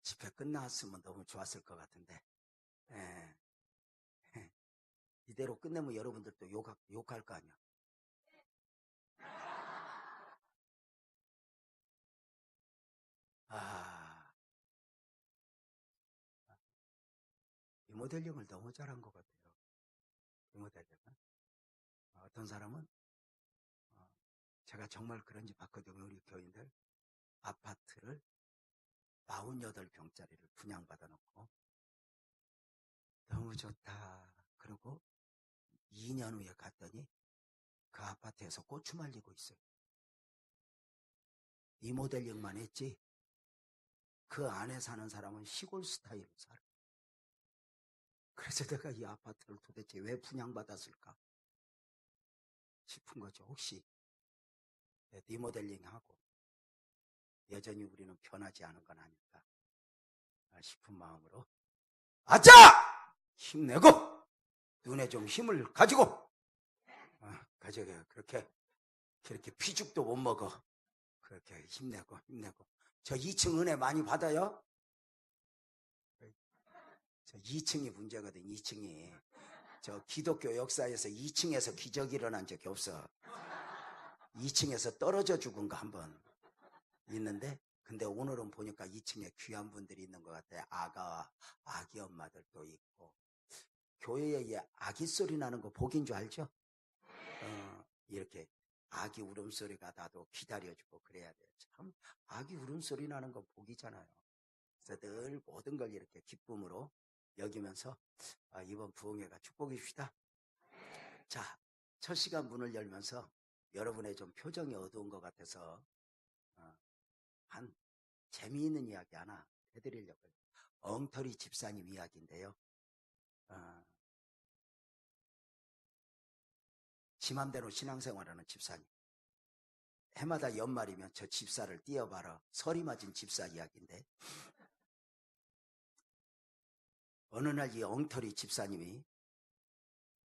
집회 끝났으면 너무 좋았을 것 같은데, 예. 이대로 끝내면 여러분들도 욕할 거 아니야. 리모델링을 너무 잘한 것 같아요. 리모델링은. 어떤 사람은, 제가 정말 그런지 봤거든요. 우리 교인들. 아파트를 48평짜리를 분양받아 놓고, 너무 좋다. 그리고 2년 후에 갔더니 그 아파트에서 고추 말리고 있어요. 리모델링만 했지, 그 안에 사는 사람은 시골 스타일로 살아. 그래서 내가 이 아파트를 도대체 왜 분양받았을까 싶은 거죠. 혹시 리모델링하고 여전히 우리는 변하지 않은 건 아닐까 싶은 마음으로, 아자! 힘내고 눈에 좀 힘을 가지고 가져가요. 그렇게 피죽도 못 먹어. 그렇게 힘내고. 저 2층 은혜 많이 받아요? 저 2층이 문제거든. 2층이. 저 기독교 역사에서 2층에서 기적이 일어난 적이 없어. 2층에서 떨어져 죽은 거 한 번 있는데, 근데 오늘은 보니까 2층에 귀한 분들이 있는 것 같아요. 아기 엄마들도 있고. 교회에 아기 소리 나는 거 복인 줄 알죠? 이렇게 아기 울음소리가 나도 기다려주고 그래야 돼요. 참 아기 울음소리 나는 건 복이잖아요. 그래서 늘 모든 걸 이렇게 기쁨으로 여기면서 이번 부흥회가 축복이십시다. 자, 첫 시간 문을 열면서 여러분의 좀 표정이 어두운 것 같아서 한 재미있는 이야기 하나 해드리려고요. 엉터리 집사님 이야기인데요. 지 맘대로 신앙생활하는 집사님. 해마다 연말이면 저 집사를 띄어봐라 설이 맞은 집사 이야기인데, 어느 날 이 엉터리 집사님이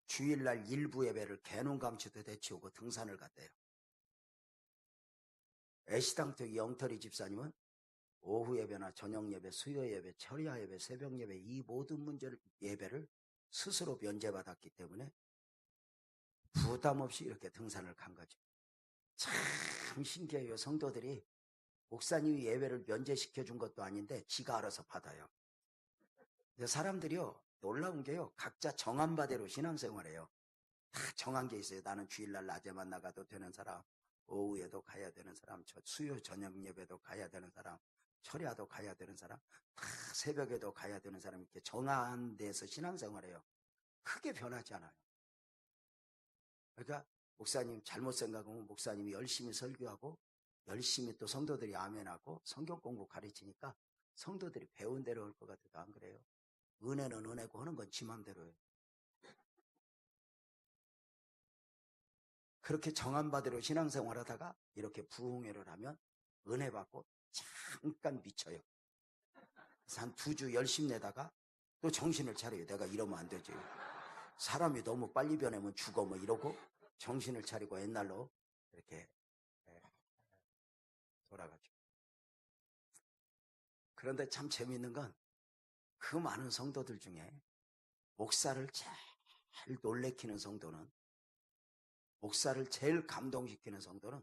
주일날 일부 예배를 개농강추도 대치우고 등산을 갔대요. 애시당초 이 엉터리 집사님은 오후 예배나 저녁 예배, 수요 예배, 철야 예배, 새벽 예배, 이 모든 문제를 예배를 스스로 면제받았기 때문에 부담 없이 이렇게 등산을 간 거죠. 참 신기해요. 성도들이 목사님이 예배를 면제시켜 준 것도 아닌데 지가 알아서 받아요. 사람들이요, 놀라운 게요, 각자 정한 바대로 신앙생활해요. 다 정한 게 있어요. 나는 주일날 낮에만 나가도 되는 사람, 오후에도 가야 되는 사람, 수요 저녁 예배도 가야 되는 사람, 철야도 가야 되는 사람, 다 새벽에도 가야 되는 사람, 이렇게 정한 데서 신앙생활해요. 크게 변하지 않아요. 그러니까 목사님 잘못 생각하면 목사님이 열심히 설교하고 열심히 또 성도들이 아멘하고 성경 공부 가르치니까 성도들이 배운 대로 할 것 같아도 안 그래요. 은혜는 은혜고 하는 건 지 맘대로예요. 그렇게 정한 바대로 신앙생활 하다가 이렇게 부흥회를 하면 은혜 받고 잠깐 미쳐요. 그래서 한 2주 열심히 내다가 또 정신을 차려요. 내가 이러면 안 되지. 사람이 너무 빨리 변하면 죽어 뭐 이러고 정신을 차리고 옛날로 이렇게 돌아가죠. 그런데 참 재미있는 건 그 많은 성도들 중에 목사를 제일 놀래키는 성도는, 목사를 제일 감동시키는 성도는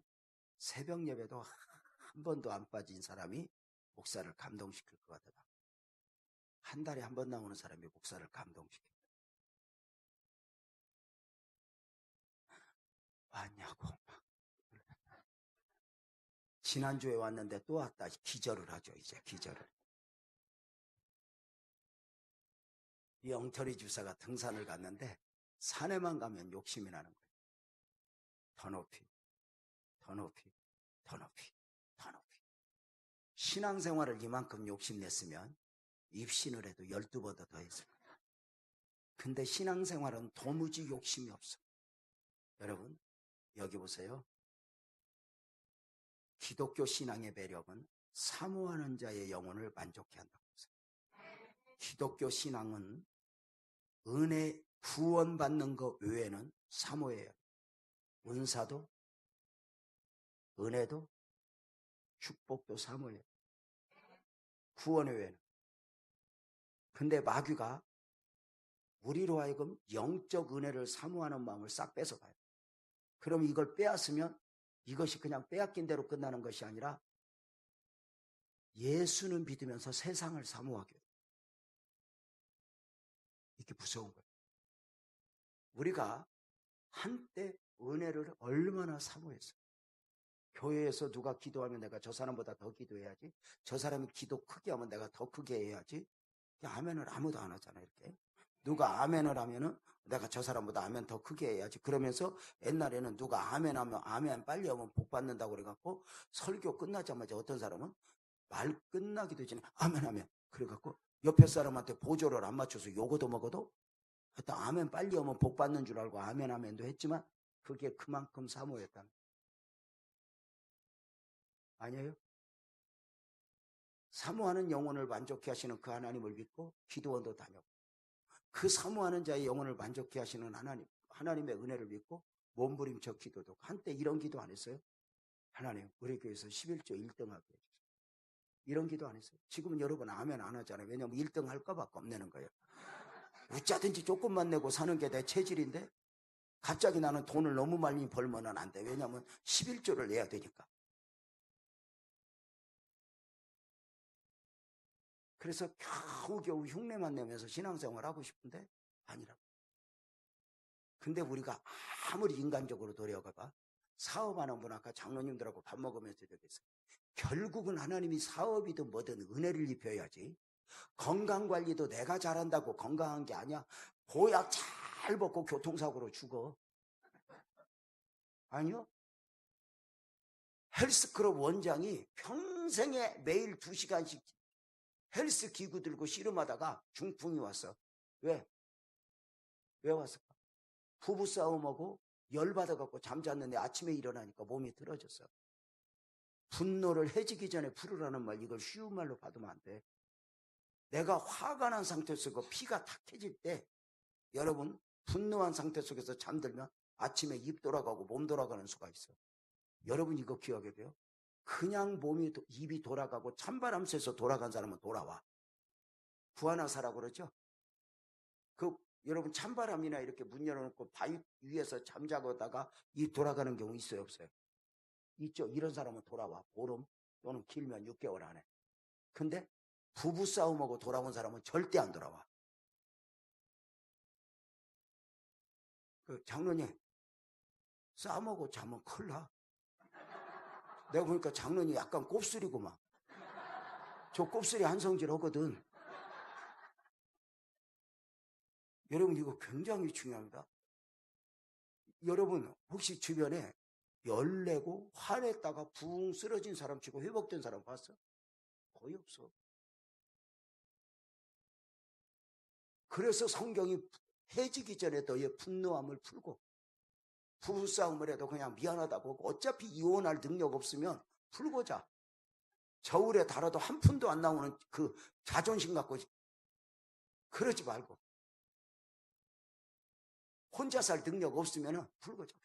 새벽 예배도 한 번도 안 빠진 사람이 목사를 감동시킬 것 같다. 한 달에 한 번 나오는 사람이 목사를 감동시킵니다. 왔냐고. 지난주에 왔는데 또 왔다. 기절을 하죠. 이제 기절을. 이 엉터리 주사가 등산을 갔는데 산에만 가면 욕심이 나는 거예요. 더 높이, 더 높이, 더 높이, 더 높이. 신앙생활을 이만큼 욕심냈으면 입신을 해도 12번도 더 했을 거예요. 근데 신앙생활은 도무지 욕심이 없어. 여러분, 여기 보세요. 기독교 신앙의 매력은 사모하는 자의 영혼을 만족해 한다고 했어요. 기독교 신앙은 은혜 구원받는 것 외에는 사모해요. 은사도, 은혜도, 축복도 사모해요. 구원의 외에는. 근데 마귀가 우리로 하여금 영적 은혜를 사모하는 마음을 싹 뺏어가요. 그럼 이걸 빼앗으면 이것이 그냥 빼앗긴 대로 끝나는 것이 아니라 예수는 믿으면서 세상을 사모하게 돼요. 이게 무서운 거예요. 우리가 한때 은혜를 얼마나 사모했어요. 교회에서 누가 기도하면 내가 저 사람보다 더 기도해야지. 저 사람이 기도 크게 하면 내가 더 크게 해야지. 아멘을 아무도 안 하잖아요. 이렇게. 누가 아멘을 하면은 내가 저 사람보다 아멘 더 크게 해야지. 그러면서 옛날에는 누가 아멘 하면 아멘 빨리 하면 복 받는다고 그래갖고 설교 끝나자마자 어떤 사람은 말 끝나기도 전에 아멘 하면 그래갖고 옆에 사람한테 보조를 안 맞춰서 요거도 먹어도 하여튼 아멘 빨리 하면 복 받는 줄 알고 아멘 아멘도 했지만 그게 그만큼 사모였다. 아니에요? 사모하는 영혼을 만족케 하시는 그 하나님을 믿고 기도원도 다녔고 그 사모하는 자의 영혼을 만족케 하시는 하나님의 은혜를 믿고 몸부림쳐 기도도 한때 이런 기도 안 했어요? 하나님 우리 교회에서 11조 1등 하게 해주세요. 이런 기도 안 했어요. 지금은 여러분 아멘 안 하잖아요. 왜냐하면 1등 할까 봐 겁내는 거예요. 어쩌든지 조금만 내고 사는 게 내 체질인데 갑자기 나는 돈을 너무 많이 벌면 안 돼. 왜냐하면 11조를 내야 되니까. 그래서 겨우겨우 흉내만 내면서 신앙생활 하고 싶은데 아니라고. 근데 우리가 아무리 인간적으로 노력해봐. 사업하는 분 아까 장로님들하고 밥 먹으면서 얘기했어요. 결국은 하나님이 사업이든 뭐든 은혜를 입혀야지. 건강관리도 내가 잘한다고 건강한 게 아니야. 보약 잘 먹고 교통사고로 죽어. 아니요. 헬스클럽 원장이 평생에 매일 2시간씩 헬스 기구 들고 씨름하다가 중풍이 왔어. 왜? 왜 왔을까? 부부싸움하고 열받아갖고 잠잤는데 아침에 일어나니까 몸이 틀어졌어. 분노를 해지기 전에 풀으라는 말, 이걸 쉬운 말로 받으면 안 돼. 내가 화가 난 상태 속에서 피가 탁해질 때 여러분 분노한 상태 속에서 잠들면 아침에 입 돌아가고 몸 돌아가는 수가 있어. 여러분 이거 기억해야 돼요. 그냥 입이 돌아가고 찬바람 쐬서 돌아간 사람은 돌아와. 구하나사라고 그러죠. 여러분 찬바람이나 이렇게 문 열어놓고 바위 위에서 잠자고다가 입 돌아가는 경우 있어요 없어요? 있죠. 이런 사람은 돌아와. 보름 또는 길면 6개월 안에. 근데 부부싸움하고 돌아온 사람은 절대 안 돌아와. 장로님 싸움하고 자면 큰일 나. 내가 보니까 장로님 약간 곱슬이구만. 저 곱슬이 한성질 하거든. 여러분 이거 굉장히 중요합니다. 여러분 혹시 주변에 열내고 화냈다가 붕 쓰러진 사람 치고 회복된 사람 봤어? 거의 없어. 그래서 성경이 해지기 전에 너의 분노함을 풀고 부부싸움을 해도 그냥 미안하다고 어차피 이혼할 능력 없으면 풀고 자. 저울에 달아도 한 푼도 안 나오는 그 자존심 갖고 그러지 말고 혼자 살 능력 없으면 풀고 자.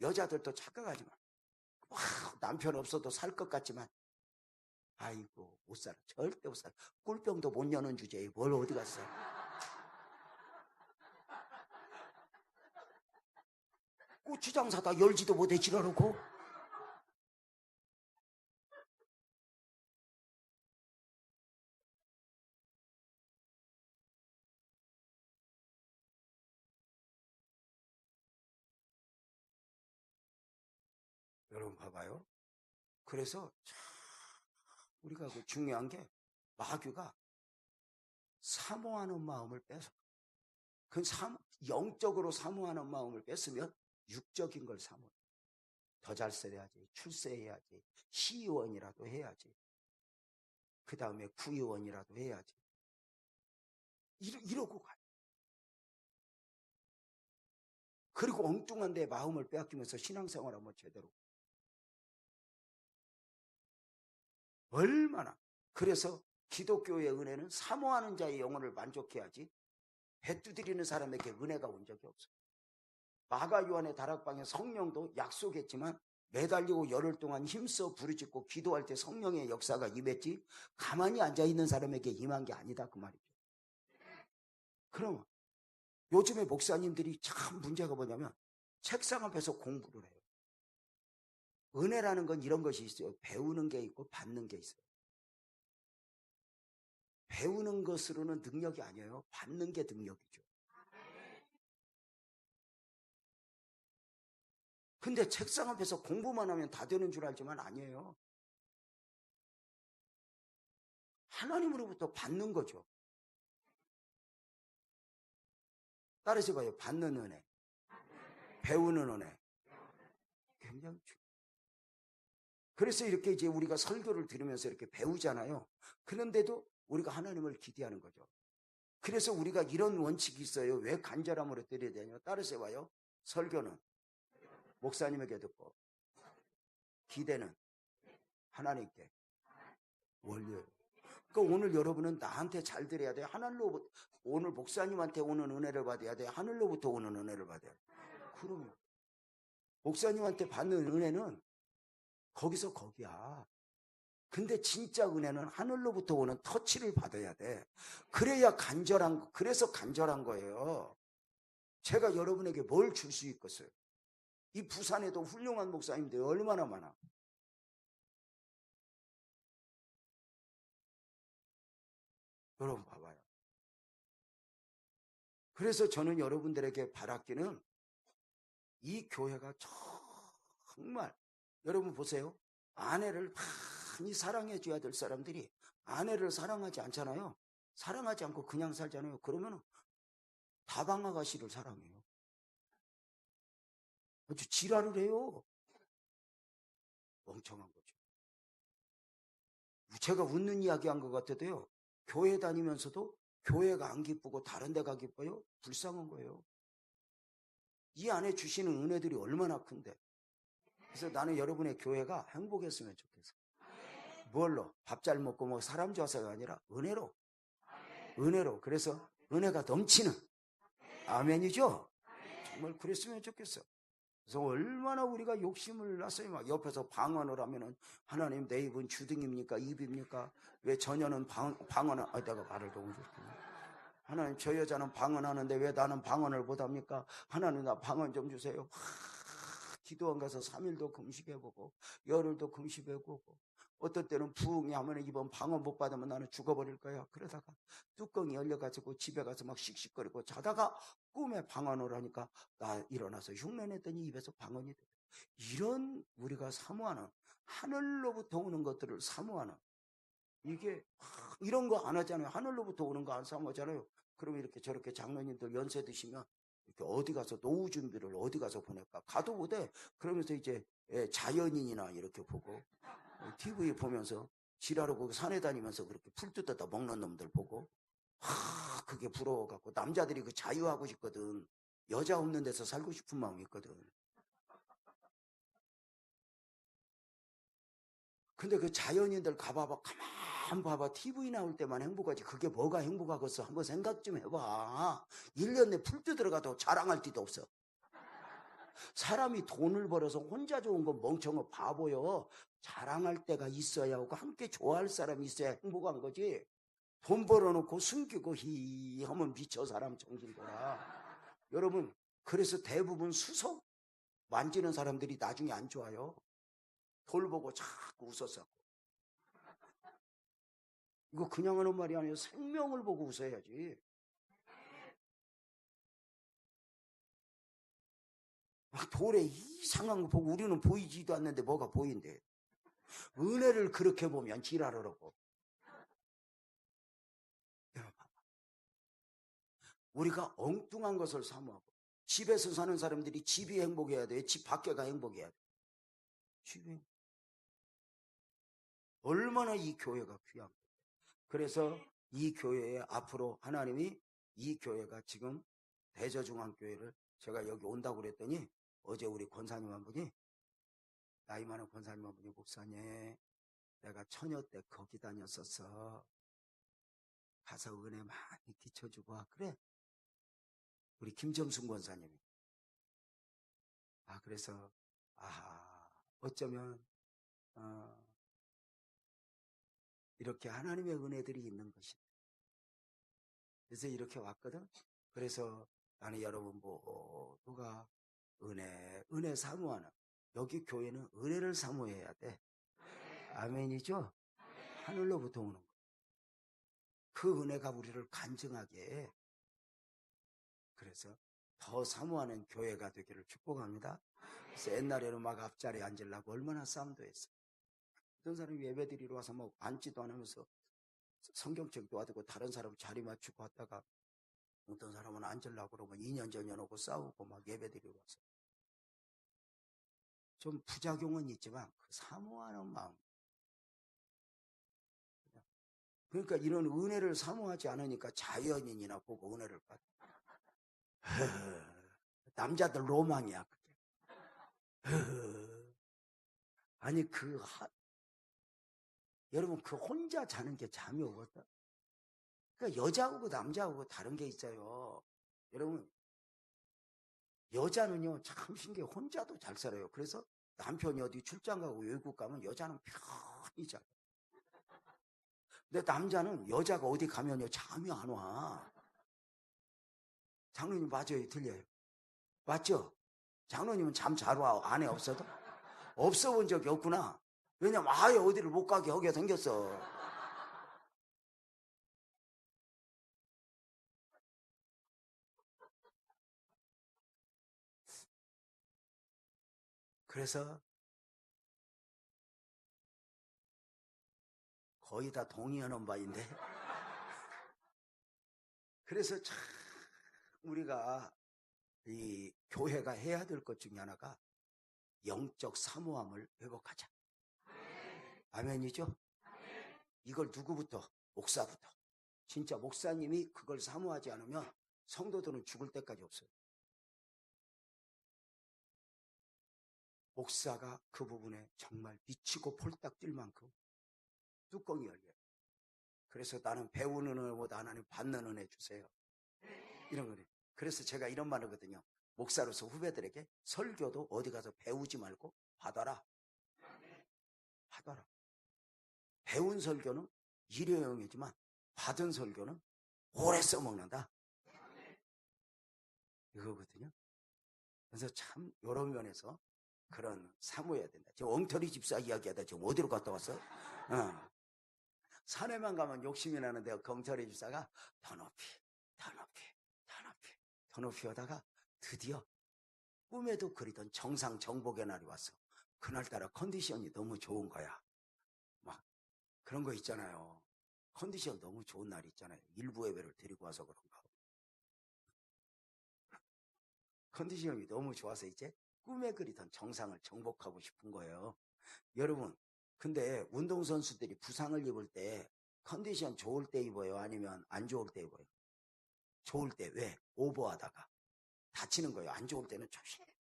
여자들도 착각하지 마. 와, 남편 없어도 살 것 같지만 아이고 못 살아. 절대 못 살아. 꿀병도 못 여는 주제에 뭘 어디 갔어. 고추장 사다 열지도 못해 지러놓고. 여러분 봐봐요. 그래서 우리가 중요한 게 마귀가 사모하는 마음을 뺏어. 그 영적으로 사모하는 마음을 뺏으면 육적인 걸 사모해. 더 잘 써야지, 출세해야지, 시의원이라도 해야지, 그 다음에 구의원이라도 해야지. 이러고 가요. 그리고 엉뚱한 데 마음을 빼앗기면서 신앙생활하면 제대로. 얼마나. 그래서 기독교의 은혜는 사모하는 자의 영혼을 만족해야지 배두드리는 사람에게 은혜가 온 적이 없어요. 마가 요한의 다락방에 성령도 약속했지만 매달리고 열흘 동안 힘써 부르짖고 기도할 때 성령의 역사가 임했지 가만히 앉아있는 사람에게 임한 게 아니다 그 말이죠. 그럼 요즘에 목사님들이 참 문제가 뭐냐면 책상 앞에서 공부를 해요. 은혜라는 건 이런 것이 있어요. 배우는 게 있고 받는 게 있어요. 배우는 것으로는 능력이 아니에요. 받는 게 능력이죠. 근데 책상 앞에서 공부만 하면 다 되는 줄 알지만 아니에요. 하나님으로부터 받는 거죠. 따라서 봐요. 받는 은혜, 배우는 은혜. 굉장히 중요해요. 그래서 이렇게 이제 우리가 설교를 들으면서 이렇게 배우잖아요. 그런데도 우리가 하나님을 기대하는 거죠. 그래서 우리가 이런 원칙이 있어요. 왜 간절함으로 드려야 되냐? 따라서 봐요. 설교는 목사님에게 듣고 기대는 하나님께 원리예요. 그러니까 오늘 여러분은 나한테 잘 드려야 돼. 하늘로부터 오늘 목사님한테 오는 은혜를 받아야 돼. 하늘로부터 오는 은혜를 받아야 돼. 그러면 목사님한테 받는 은혜는 거기서 거기야. 근데 진짜 은혜는 하늘로부터 오는 터치를 받아야 돼. 그래야 그래서 간절한 거예요. 제가 여러분에게 뭘 줄 수 있겠어요? 이 부산에도 훌륭한 목사님들이 얼마나 많아. 여러분 봐봐요. 그래서 저는 여러분들에게 바랐기는 이 교회가 정말 여러분 보세요. 아내를 많이 사랑해 줘야 될 사람들이 아내를 사랑하지 않잖아요. 사랑하지 않고 그냥 살잖아요. 그러면 다방아가씨를 사랑해요. 아주 지랄을 해요. 멍청한 거죠. 제가 웃는 이야기 한 것 같아도요. 교회 다니면서도 교회가 안 기쁘고 다른 데가 기뻐요? 불쌍한 거예요. 이 안에 주시는 은혜들이 얼마나 큰데. 그래서 나는 여러분의 교회가 행복했으면 좋겠어. 뭘로? 밥 잘 먹고 뭐 사람 좋아서가 아니라 은혜로. 은혜로. 그래서 은혜가 넘치는. 아멘이죠? 정말 그랬으면 좋겠어. 그래서 얼마나 우리가 욕심을 놨어요. 막 옆에서 방언을 하면은 하나님 내 입은 주둥입니까? 입입니까? 왜 저녀는 방언을 내가 말을 너무 좋구나. 하나님 저 여자는 방언하는데 왜 나는 방언을 못합니까? 하나님 나 방언 좀 주세요. 기도원 가서 3일도 금식해보고 열흘도 금식해보고 어떤 때는 부흥이 하면 이번 방언 못 받으면 나는 죽어버릴 거야. 그러다가 뚜껑이 열려가지고 집에 가서 막 씩씩거리고 자다가 꿈에 방언을 하니까 나 일어나서 흉내냈더니 입에서 방언이 돼. 이런 우리가 사모하는 하늘로부터 오는 것들을 사모하는 이게 이런 거 안 하잖아요. 하늘로부터 오는 거 안 사모하잖아요. 그러면 이렇게 저렇게 장로님들 연세 드시면 이렇게 어디 가서 노후 준비를 어디 가서 보낼까? 가도 못해. 그러면서 이제 자연인이나 이렇게 보고 TV 보면서 지랄하고 산에 다니면서 그렇게 풀 뜯어다 먹는 놈들 보고 그게 부러워갖고 남자들이 그 자유하고 싶거든. 여자 없는 데서 살고 싶은 마음이 있거든. 근데 그 자연인들 가봐봐. 가만 봐봐. TV 나올 때만 행복하지. 그게 뭐가 행복하겠어? 한번 생각 좀 해봐. 1년 내 풀 뜯어가도 자랑할 데도 없어. 사람이 돈을 벌어서 혼자 좋은 건 멍청한 바보요. 자랑할 때가 있어야 하고 함께 좋아할 사람이 있어야 행복한 거지. 돈 벌어놓고 숨기고 히 하면 미쳐 사람 정신 거라. 여러분 그래서 대부분 수석 만지는 사람들이 나중에 안 좋아요. 돌 보고 자꾸 웃었어. 이거 그냥 하는 말이 아니에요. 생명을 보고 웃어야지. 막 돌에 이상한 거 보고 우리는 보이지도 않는데 뭐가 보인대. 은혜를 그렇게 보면 지랄하라고. 우리가 엉뚱한 것을 사모하고 집에서 사는 사람들이 집이 행복해야 돼. 집 밖에가 행복해야 돼. 집이 얼마나 이 교회가 귀한 거예요. 그래서 이 교회에 앞으로 하나님이 이 교회가 지금 대저중앙교회를 제가 여기 온다고 그랬더니 어제 우리 권사님 한 분이 나이 많은 권사님 한 분이 목사님 내가 처녀 때 거기 다녔었어. 가서 은혜 많이 끼쳐주고 와. 그래. 우리 김정순 권사님이. 그래서 어쩌면 이렇게 하나님의 은혜들이 있는 것이다. 그래서 이렇게 왔거든. 그래서 나는 여러분 모두가 은혜 사모하는, 여기 교회는 은혜를 사모해야 돼. 아멘이죠? 하늘로부터 오는 거. 그 은혜가 우리를 간증하게 해. 그래서 더 사모하는 교회가 되기를 축복합니다. 그래서 옛날에는 막 앞자리에 앉으려고 얼마나 싸움도 했어. 어떤 사람이 예배드리러 와서 뭐 앉지도 않으면서 성경책 도와두고 다른 사람 자리 맞추고 왔다가 어떤 사람은 앉으려고 그러면 2년 전에 오고 싸우고 막 예배드리러 와서. 좀 부작용은 있지만 그 사모하는 마음. 그러니까 이런 은혜를 사모하지 않으니까 자연인이나 보고 은혜를 받아. 남자들 로망이야 그게. 아니 여러분 그 혼자 자는 게 잠이 오거든. 그러니까 여자하고 남자하고 다른 게 있어요. 여러분 여자는요 참 신기해. 혼자도 잘 살아요. 그래서 남편이 어디 출장 가고 외국 가면 여자는 편히 자요. 근데 남자는 여자가 어디 가면요 잠이 안 와. 장로님 맞아요? 틀려요? 맞죠? 장로님은 잠 잘 와. 아내 없어도? 없어 본 적이 없구나. 왜냐면 아예 어디를 못 가게 하게 생겼어. 그래서 거의 다 동의하는 바인데. 그래서 참 우리가 이 교회가 해야 될 것 중에 하나가 영적 사모함을 회복하자. 아멘이죠? 이걸 누구부터? 목사부터. 진짜 목사님이 그걸 사모하지 않으면 성도들은 죽을 때까지 없어요. 목사가 그 부분에 정말 미치고 폴딱 뛸 만큼 뚜껑이 열려요. 그래서 나는 배우는 은혜보다 하나님 받는 은혜 주세요. 이런 거네. 그래서 제가 이런 말 하거든요. 목사로서 후배들에게 설교도 어디 가서 배우지 말고 받아라. 받아라. 배운 설교는 일회용이지만 받은 설교는 오래 써먹는다. 이거거든요. 그래서 참 여러 면에서 그런 사모해야 된다. 지금 엉터리 집사 이야기하다 지금 어디로 갔다 왔어? 산에만 가면 욕심이 나는데 엉터리 집사가 더 높이 더 높이 하다가 드디어 꿈에도 그리던 정상 정복의 날이 왔어. 그날따라 컨디션이 너무 좋은 거야. 막 그런 거 있잖아요. 컨디션 너무 좋은 날이 있잖아요. 일부 예배를 데리고 와서 그런가. 컨디션이 너무 좋아서 이제 꿈에 그리던 정상을 정복하고 싶은 거예요. 여러분, 근데 운동선수들이 부상을 입을 때 컨디션 좋을 때 입어요? 아니면 안 좋을 때 입어요? 좋을 때. 왜? 오버하다가 다치는 거예요. 안 좋을 때는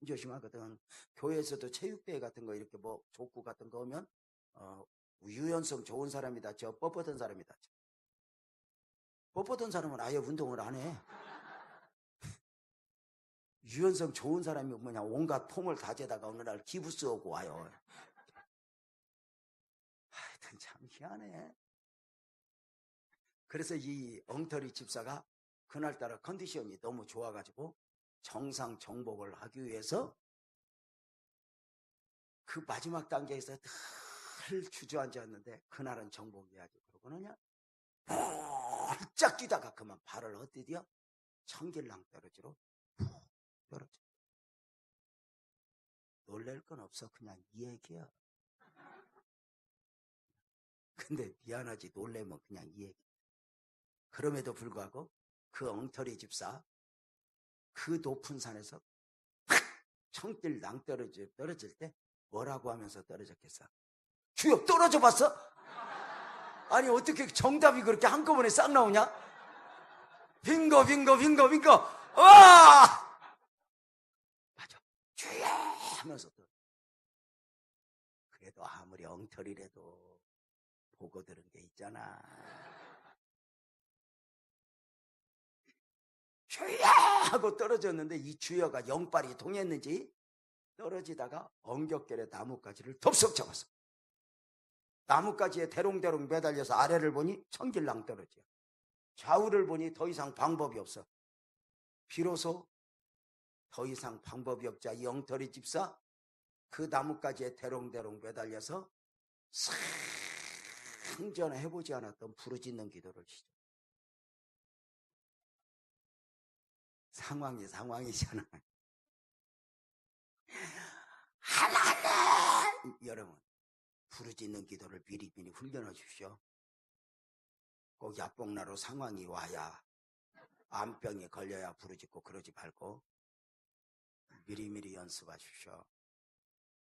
조심하거든. 교회에서도 체육대회 같은 거 이렇게 뭐 족구 같은 거 하면 유연성 좋은 사람이 다쳐, 뻣뻣한 사람이 다쳐. 뻣뻣한 사람은 아예 운동을 안 해. 유연성 좋은 사람이 뭐냐 온갖 폼을 다 재다가 어느 날 기부스 오고 와요. 하여튼 참 희한해. 그래서 이 엉터리 집사가 그날따라 컨디션이 너무 좋아가지고 정상 정복을 하기 위해서 그 마지막 단계에서 늘 주저앉았는데 그날은 정복해야지. 그러고는 홀짝 뛰다가 그만 발을 헛디뎌 청길랑 떨어지로 푹 떨어져. 놀랄 건 없어. 그냥 이 얘기야. 근데 미안하지. 놀래면 그냥 이 얘기. 그럼에도 불구하고 그 엉터리 집사 그 높은 산에서 청길 낭 떨어질 때 뭐라고 하면서 떨어졌겠어? 주여 떨어져 봤어? 아니 어떻게 정답이 그렇게 한꺼번에 싹 나오냐? 빙고 와! 맞아. 주여 하면서 또 그래도 아무리 엉터리라도 보고 들은 게 있잖아. 주여 하고 떨어졌는데 이 주여가 영빨이 통했는지 떨어지다가 엉겹결에 나뭇가지를 덥석 잡았어. 나뭇가지에 대롱대롱 매달려서 아래를 보니 천길랑 떨어져. 좌우를 보니 더 이상 방법이 없어. 비로소 더 이상 방법이 없자 이 엉터리 집사 그 나뭇가지에 대롱대롱 매달려서 상전에 해보지 않았던 부르짖는 기도를 시작. 상황이잖아. 하나님! 여러분, 부르짖는 기도를 미리미리 훈련해 주십시오. 꼭 야뽕나로 상황이 와야 암병에 걸려야 부르짖고 그러지 말고 미리미리 연습하십시오.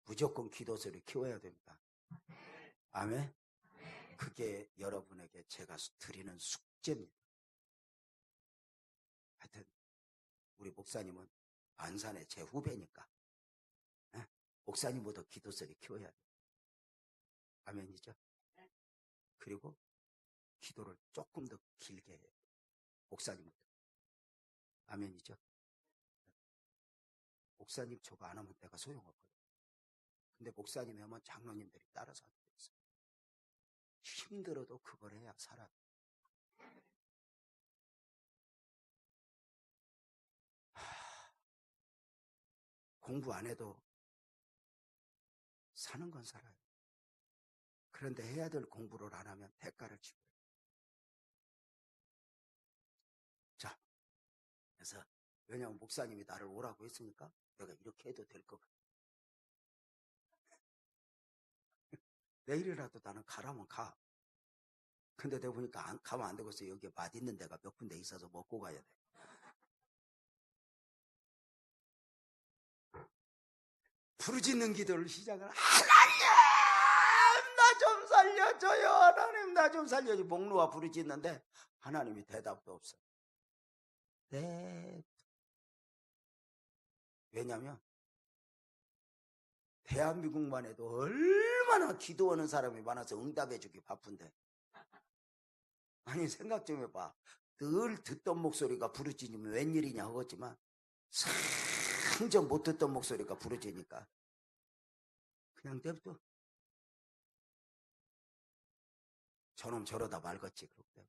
무조건 기도소리 키워야 됩니다. 아멘? 그게 여러분에게 제가 드리는 숙제입니다. 하여튼 우리 목사님은 안산의 제 후배니까 목사님보다 기도소리 키워야 돼요. 아멘이죠? 그리고 기도를 조금 더 길게 해요. 목사님보다. 아멘이죠? 목사님 저거 안 하면 내가 소용없거든. 근데 목사님이 하면 장로님들이 따라서 하게 돼 있어요. 힘들어도 그걸 해야 살아요. 공부 안 해도 사는 건 살아요. 그런데 해야 될 공부를 안 하면 대가를 치고요. 자, 그래서 왜냐하면 목사님이 나를 오라고 했으니까 내가 이렇게 해도 될 것 같아. 내일이라도 나는 가라면 가. 근데 내가 보니까 가면 안 되겠어. 여기에 맛있는 데가 몇 군데 있어서 먹고 가야 돼. 부르짖는 기도를 시작을 하나님 나 좀 살려줘요. 하나님 나 좀 살려줘. 목놓아 부르짖는데 하나님이 대답도 없어. 네. 왜냐면 대한민국만 해도 얼마나 기도하는 사람이 많아서 응답해주기 바쁜데 아니 생각 좀 해봐. 늘 듣던 목소리가 부르짖으면 웬일이냐 하겠지만 상전 못 듣던 목소리가 부르짖으니까 그냥 냅둬. 저놈 저러다 말겠지. 그렇게.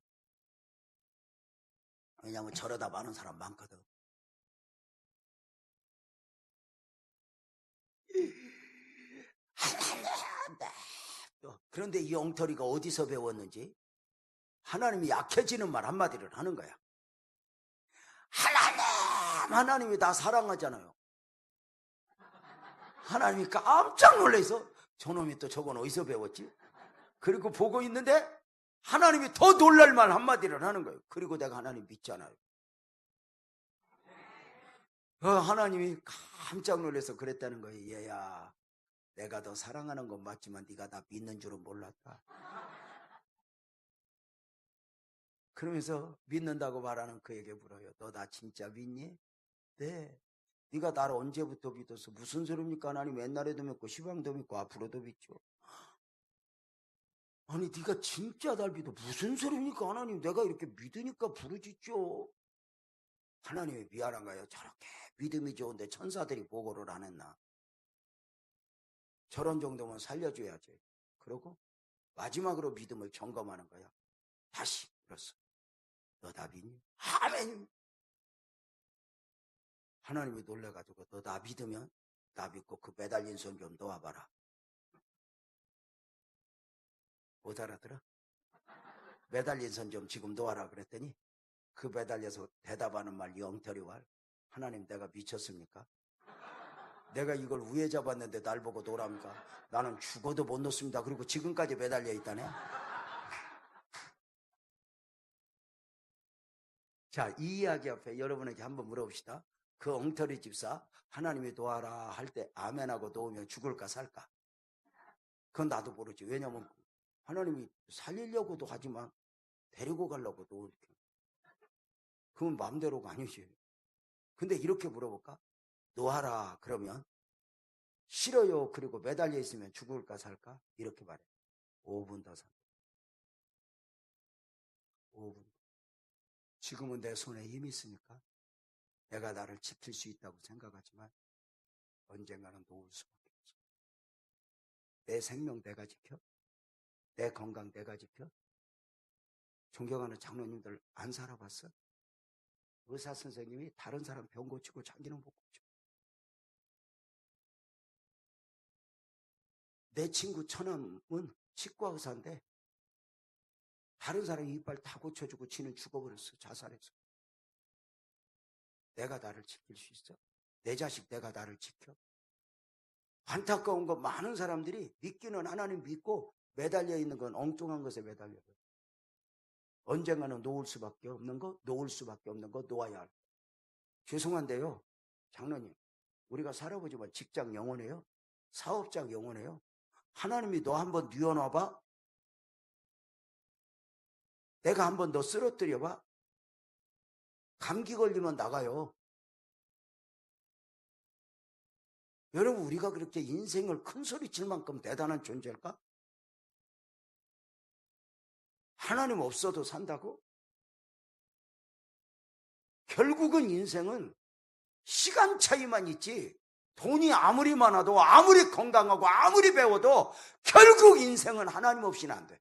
왜냐면 저러다 마는 사람 많거든. 그런데 이 엉터리가 어디서 배웠는지 하나님이 약해지는 말 한마디를 하는 거야. 하나님이 나 사랑하잖아요. 하나님이 깜짝 놀라서 저놈이 또 저건 어디서 배웠지? 그리고 보고 있는데 하나님이 더 놀랄 말 한마디를 하는 거예요. 그리고 내가 하나님 믿잖아요. 하나님이 깜짝 놀라서 그랬다는 거예요. 얘야 내가 더 사랑하는 건 맞지만 네가 나 믿는 줄은 몰랐다. 그러면서 믿는다고 말하는 그에게 물어요. 너 나 진짜 믿니? 네. 네가 나를 언제부터 믿었어? 무슨 소리입니까? 하나님 옛날에도 믿고 시방도 믿고 앞으로도 믿죠. 아니 네가 진짜 날 믿어. 무슨 소리입니까? 하나님 내가 이렇게 믿으니까 부르짖죠. 하나님이 미안한 거예요. 저렇게 믿음이 좋은데 천사들이 보고를 안 했나. 저런 정도면 살려줘야지. 그러고 마지막으로 믿음을 점검하는 거야. 다시 물었어. 너 나 믿니? 아멘. 하나님이 놀래가지고 너 나 믿으면 나 믿고 그 매달린 손 좀 놓아봐라. 못 알아들어? 매달린 손 좀 지금 놓아라 그랬더니 그 매달려서 대답하는 말 엉터리 말. 하나님 내가 미쳤습니까? 내가 이걸 위에 잡았는데 날 보고 놓으랍니까? 나는 죽어도 못 놓습니다. 그리고 지금까지 매달려 있다네. 자, 이 이야기 앞에 여러분에게 한번 물어봅시다. 그 엉터리 집사 하나님이 도와라 할 때 아멘하고 놓으면 죽을까 살까? 그건 나도 모르지. 왜냐면 하나님이 살리려고도 하지만 데리고 가려고도 이렇게. 그건 마음대로가 아니지. 근데 이렇게 물어볼까? 놓아라 그러면 싫어요. 그리고 매달려 있으면 죽을까 살까? 이렇게 말해. 5분 더 산다. 5분. 지금은 내 손에 힘이 있으니까 내가 나를 지킬 수 있다고 생각하지만 언젠가는 놓을 수밖에 없어. 내 생명 내가 지켜? 내 건강 내가 지켜? 존경하는 장로님들 안 살아봤어? 의사 선생님이 다른 사람 병 고치고 자기는 못 고쳐. 내 친구 처남은 치과 의사인데 다른 사람 이빨 다 고쳐주고 지는 죽어버렸어. 자살해서. 내가 나를 지킬 수 있어? 내 자식 내가 나를 지켜? 안타까운 건 많은 사람들이 믿기는 하나님 믿고 매달려 있는 건 엉뚱한 것에 매달려요. 언젠가는 놓을 수밖에 없는 거, 놓을 수밖에 없는 거, 놓아야 할 거. 죄송한데요, 장로님, 우리가 살아보지만 직장 영원해요? 사업장 영원해요? 하나님이 너 한번 뉘어놔봐? 내가 한번 너 쓰러뜨려봐? 감기 걸리면 나가요. 여러분, 우리가 그렇게 인생을 큰 소리 칠 만큼 대단한 존재일까? 하나님 없어도 산다고? 결국은 인생은 시간 차이만 있지, 돈이 아무리 많아도 아무리 건강하고 아무리 배워도 결국 인생은 하나님 없이는 안 돼.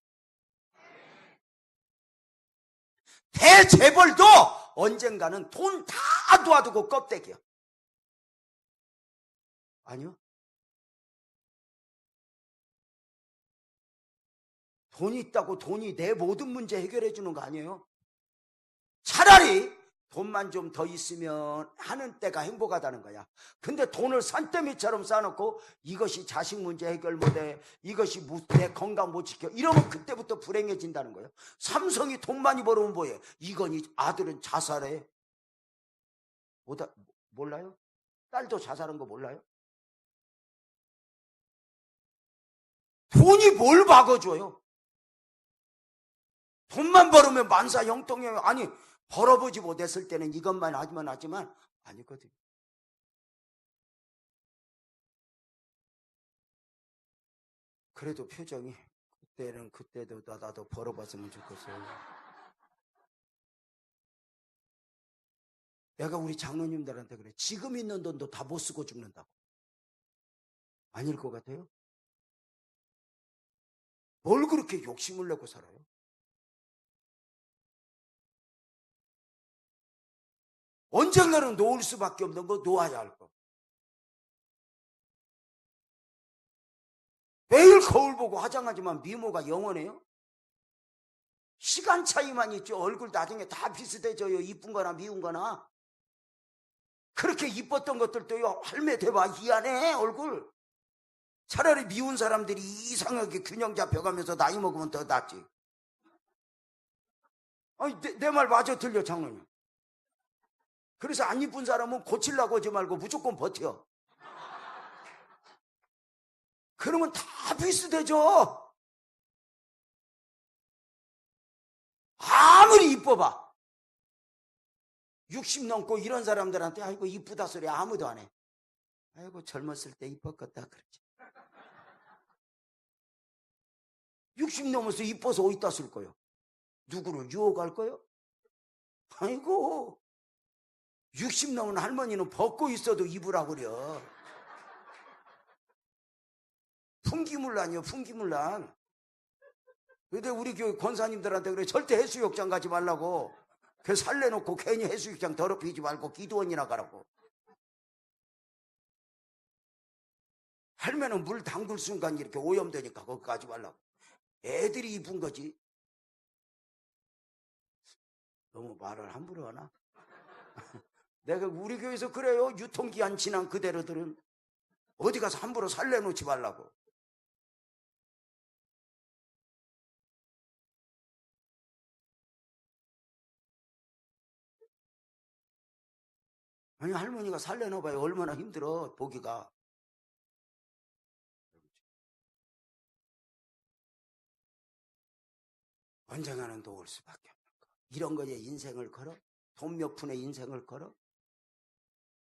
대재벌도 언젠가는 돈 다 도와두고 껍데기야. 아니요. 돈이 있다고 돈이 내 모든 문제 해결해 주는 거 아니에요? 차라리 돈만 좀 더 있으면 하는 때가 행복하다는 거야. 근데 돈을 산더미처럼 쌓아놓고 이것이 자식 문제 해결 못해, 이것이 내 건강 못 지켜, 이러면 그때부터 불행해진다는 거예요. 삼성이 돈 많이 벌어오면 뭐예요? 이건희 아들은 자살해. 몰라요? 딸도 자살한 거 몰라요? 돈이 뭘 박아줘요? 돈만 벌으면 만사 형통이에요. 아니, 벌어보지 못했을 때는 이것만 하지만 아니거든. 그래도 표정이 그때는 그때도 나도 벌어봤으면 좋겠어요. 내가 우리 장로님들한테 그래. 지금 있는 돈도 다 못 쓰고 죽는다고. 아닐 것 같아요? 뭘 그렇게 욕심을 내고 살아요? 언젠가는 놓을 수밖에 없는 거 놓아야 할 거. 매일 거울 보고 화장하지만 미모가 영원해요? 시간 차이만 있죠. 얼굴 나중에 다 비슷해져요. 이쁜 거나 미운 거나. 그렇게 이뻤던 것들도요, 할매 돼봐 희한해 얼굴. 차라리 미운 사람들이 이상하게 균형 잡혀가면서 나이 먹으면 더 낫지. 아니, 내 말 맞아 틀려 장로님? 그래서 안 이쁜 사람은 고치려고 하지 말고 무조건 버텨. 그러면 다 비슷해져. 아무리 이뻐봐. 60 넘고 이런 사람들한테 아이고 이쁘다 소리 아무도 안 해. 아이고 젊었을 때 이뻤겠다 그러지. 60 넘어서 이뻐서 어디다 쓸 거요? 누구를 유혹할 거요? 아이고 60 넘은 할머니는 벗고 있어도 입으라고 그려. 풍기물란이요 풍기물란. 근데 우리 교회 권사님들한테 그래 절대 해수욕장 가지 말라고. 그 살려놓고 괜히 해수욕장 더럽히지 말고 기도원이나 가라고. 할매는 물 담글 순간 이렇게 오염되니까 거기 가지 말라고. 애들이 이쁜 거지. 너무 말을 함부로 하나? 내가 우리 교회에서 그래요. 유통기한 지난 그대로들은 어디 가서 함부로 살려놓지 말라고. 아니 할머니가 살려놔봐요. 얼마나 힘들어 보기가. 언젠가는 또 올 수밖에 없는 거. 이런 거에 인생을 걸어? 돈 몇 푼에 인생을 걸어?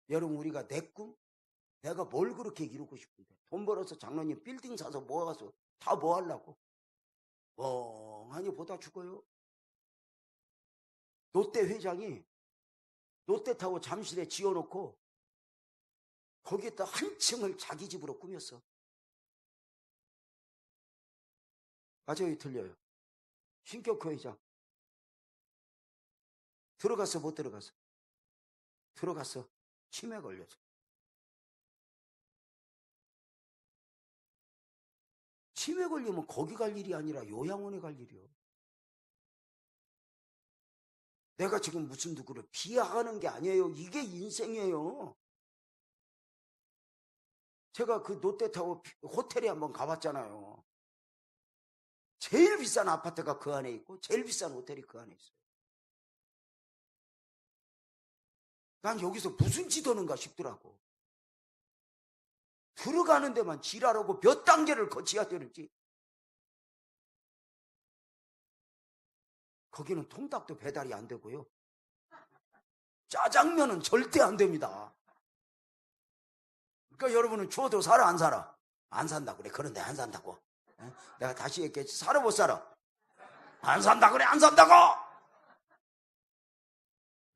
여러분 우리가 내 꿈? 내가 뭘 그렇게 이루고 싶은데 돈 벌어서 장로님 빌딩 사서 모아서 다 뭐 하려고? 멍하니 보다 죽어요. 롯데 회장이 롯데 타고 잠실에 지어놓고 거기에다 한 층을 자기 집으로 꾸몄어. 맞아요, 틀려요? 신격회의장. 들어갔어, 못 들어갔어? 들어갔어. 치매 걸려서. 치매 걸리면 거기 갈 일이 아니라 요양원에 갈 일이요. 내가 지금 무슨 누구를 비하하는 게 아니에요. 이게 인생이에요. 제가 그 롯데타워 호텔에 한번 가봤잖아요. 제일 비싼 아파트가 그 안에 있고 제일 비싼 호텔이 그 안에 있어요. 난 여기서 무슨 짓 하는가 싶더라고. 들어가는 데만 지랄하고 몇 단계를 거쳐야 되는지. 거기는 통닭도 배달이 안 되고요. 짜장면은 절대 안 됩니다. 그러니까 여러분은 주어도 살아 안 살아? 안 산다고 그래. 그런데 안 산다고. 내가 다시 얘기했지. 살아 못 살아? 안 산다 그래. 안 산다고.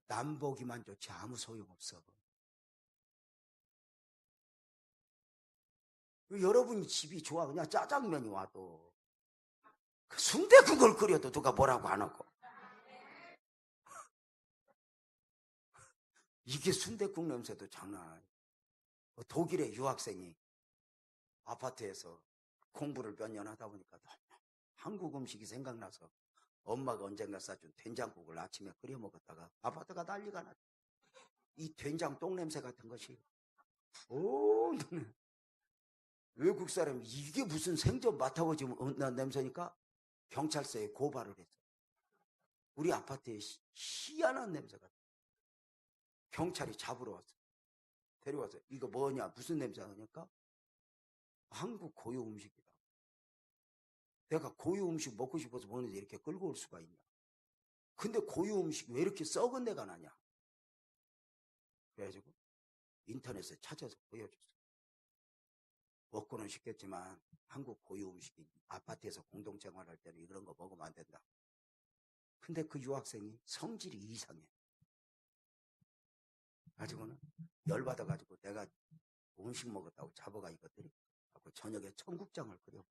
남보기만 좋지 아무 소용없어. 여러분 집이 좋아. 그냥 짜장면이 와도 순대국을 끓여도 누가 뭐라고 안 하고. 이게 순대국 냄새도 장난 아니야. 독일의 유학생이 아파트에서 공부를 몇 년 하다 보니까 한국 음식이 생각나서 엄마가 언젠가 싸준 된장국을 아침에 끓여 먹었다가 아파트가 난리가 났다. 이 된장 똥냄새 같은 것이 외국 사람이 이게 무슨 생전 맡아보지 못한 냄새니까 경찰서에 고발을 했어. 우리 아파트에 희한한 냄새가. 경찰이 잡으러 왔어. 데려와서 이거 뭐냐 무슨 냄새 나니까 한국 고유 음식이다. 내가 고유 음식 먹고 싶어서 먹는데 이렇게 끌고 올 수가 있냐. 근데 고유 음식 왜 이렇게 썩은 데가 나냐. 그래가지고 인터넷에 찾아서 보여줬어. 먹고는 싶겠지만 한국 고유 음식이 아파트에서 공동생활할 때는 이런 거 먹으면 안 된다. 근데 그 유학생이 성질이 이상해. 가지고는 열받아가지고 내가 음식 먹었다고 잡아가 이것들이 하고 저녁에 청국장을 끓여.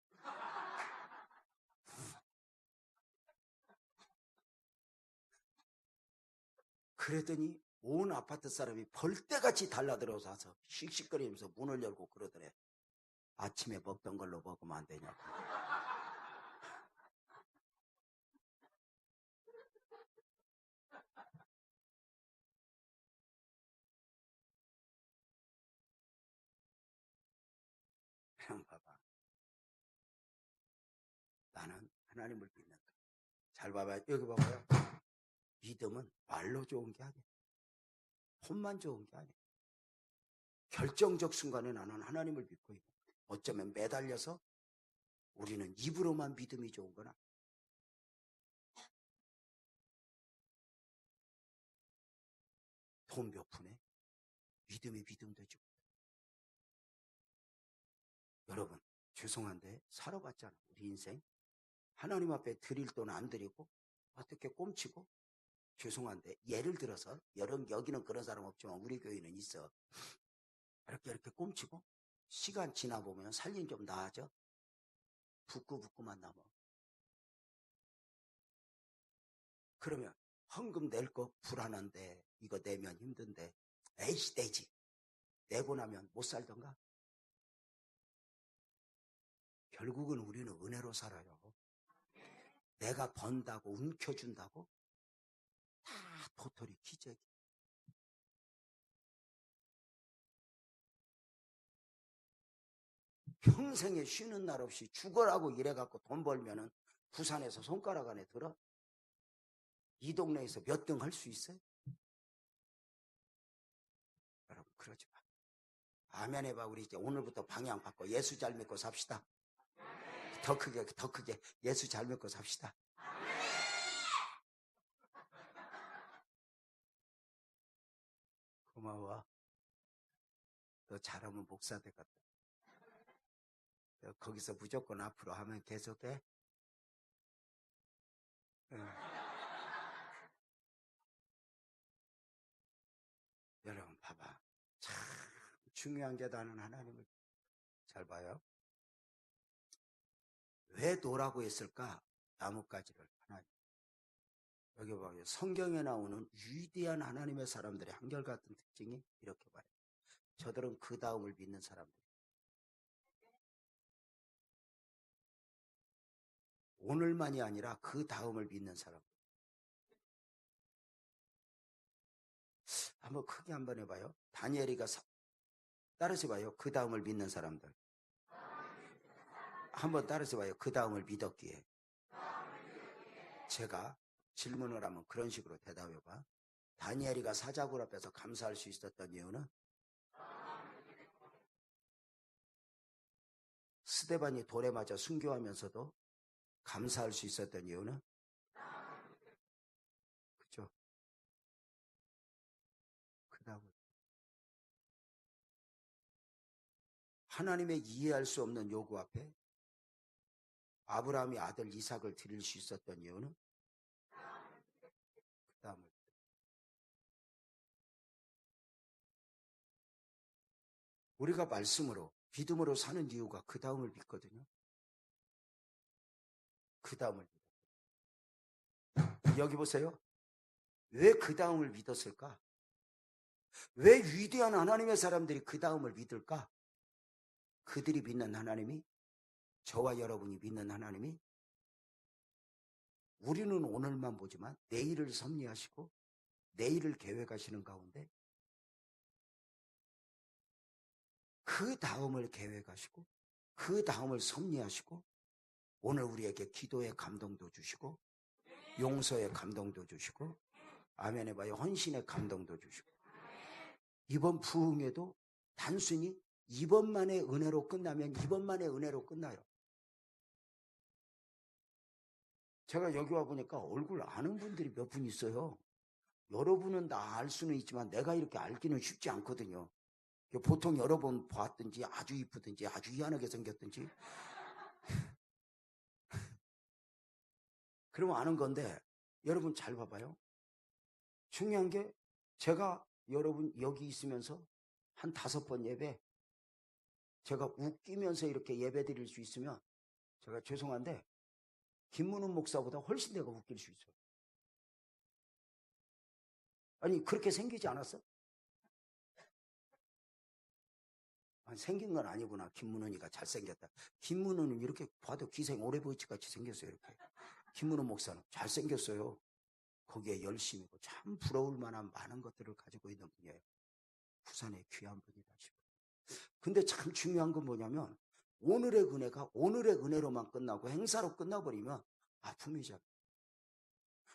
그랬더니 온 아파트 사람이 벌떼같이 달라들어서 와서 씩씩거리면서 문을 열고 그러더래. 아침에 먹던 걸로 먹으면 안 되냐고. 그냥 봐봐. 나는 하나님을 믿는다. 잘 봐봐요. 여기 봐봐요. 믿음은 말로 좋은 게 아니야. 혼만 좋은 게 아니야. 결정적 순간에 나는 하나님을 믿고 있고 어쩌면 매달려서 우리는 입으로만 믿음이 좋은 거나 돈 몇 푼에 믿음이 믿음 되죠. 여러분 죄송한데 살아봤잖아. 우리 인생 하나님 앞에 드릴 돈 안 드리고 어떻게 꼼치고 죄송한데 예를 들어서 여기는 그런 사람 없지만 우리 교회는 있어. 이렇게 꼼치고 시간 지나보면 살림 좀 나아져. 붓고만 남아. 그러면 헌금 낼 거 불안한데 이거 내면 힘든데 에이씨 내지. 내고 나면 못 살던가. 결국은 우리는 은혜로 살아요. 내가 번다고 움켜준다고 다 도토리 기적이. 평생에 쉬는 날 없이 죽어라고 일해갖고 돈 벌면은 부산에서 손가락 안에 들어? 이 동네에서 몇 등 할 수 있어요? 여러분 그러지 마. 아멘 해봐. 우리 이제 오늘부터 방향 바꿔. 예수 잘 믿고 삽시다. 더 크게 예수 잘 믿고 삽시다. 고마워. 너 잘하면 목사 되겠다. 거기서 무조건 앞으로 하면 계속해. 여러분 봐봐. 참 중요한 게 나는 하나님을 잘 봐요. 왜 놓으라고 했을까? 나뭇가지를 하나님. 여기 봐요. 성경에 나오는 위대한 하나님의 사람들의 한결같은 특징이 이렇게 봐요. 저들은 그 다음을 믿는 사람들. 오늘만이 아니라 그 다음을 믿는 사람. 한번 크게 한번 해봐요. 다니엘이가 따라서 봐요. 그 다음을 믿는 사람들. 한번 따라서 봐요. 그 다음을 믿었기에. 제가 질문을 하면 그런 식으로 대답해봐. 다니엘이가 사자굴 앞에서 감사할 수 있었던 이유는 스데반이 돌에 맞아 순교하면서도 감사할 수 있었던 이유는 그죠? 그 다음은 하나님의 이해할 수 없는 요구 앞에 아브라함이 아들 이삭을 드릴 수 있었던 이유는 그 다음을 우리가 말씀으로 믿음으로 사는 이유가 그 다음을 믿거든요. 그 다음을 믿어요. 여기 보세요. 왜 그 다음을 믿었을까? 왜 위대한 하나님의 사람들이 그 다음을 믿을까? 그들이 믿는 하나님이, 저와 여러분이 믿는 하나님이, 우리는 오늘만 보지만 내일을 섭리하시고 내일을 계획하시는 가운데 그 다음을 계획하시고 그 다음을 섭리하시고 오늘 우리에게 기도의 감동도 주시고 용서의 감동도 주시고 아멘 해봐요. 헌신의 감동도 주시고 이번 부흥에도 단순히 이번만의 은혜로 끝나면 이번만의 은혜로 끝나요. 제가 여기 와보니까 얼굴 아는 분들이 몇 분 있어요. 여러분은 나 알 수는 있지만 내가 이렇게 알기는 쉽지 않거든요. 보통 여러 번 봤든지 아주 이쁘든지 아주 희한하게 생겼든지 그러면 아는 건데 여러분 잘 봐봐요. 중요한 게 제가 여러분 여기 있으면서 한 5번 예배 제가 웃기면서 이렇게 예배 드릴 수 있으면 제가 죄송한데 김문훈 목사보다 훨씬 내가 웃길 수 있어요. 아니 그렇게 생기지 않았어? 아니, 생긴 건 아니구나. 김문훈이가 잘생겼다. 김문훈은 이렇게 봐도 기생 오래보이치 같이 생겼어요. 이렇게. 김문훈 목사는 잘생겼어요. 거기에 열심이고 참 부러울 만한 많은 것들을 가지고 있는 분이에요. 부산의 귀한 분이다 싶어요. 근데 참 중요한 건 뭐냐면 오늘의 은혜가 오늘의 은혜로만 끝나고 행사로 끝나버리면 아픔이죠.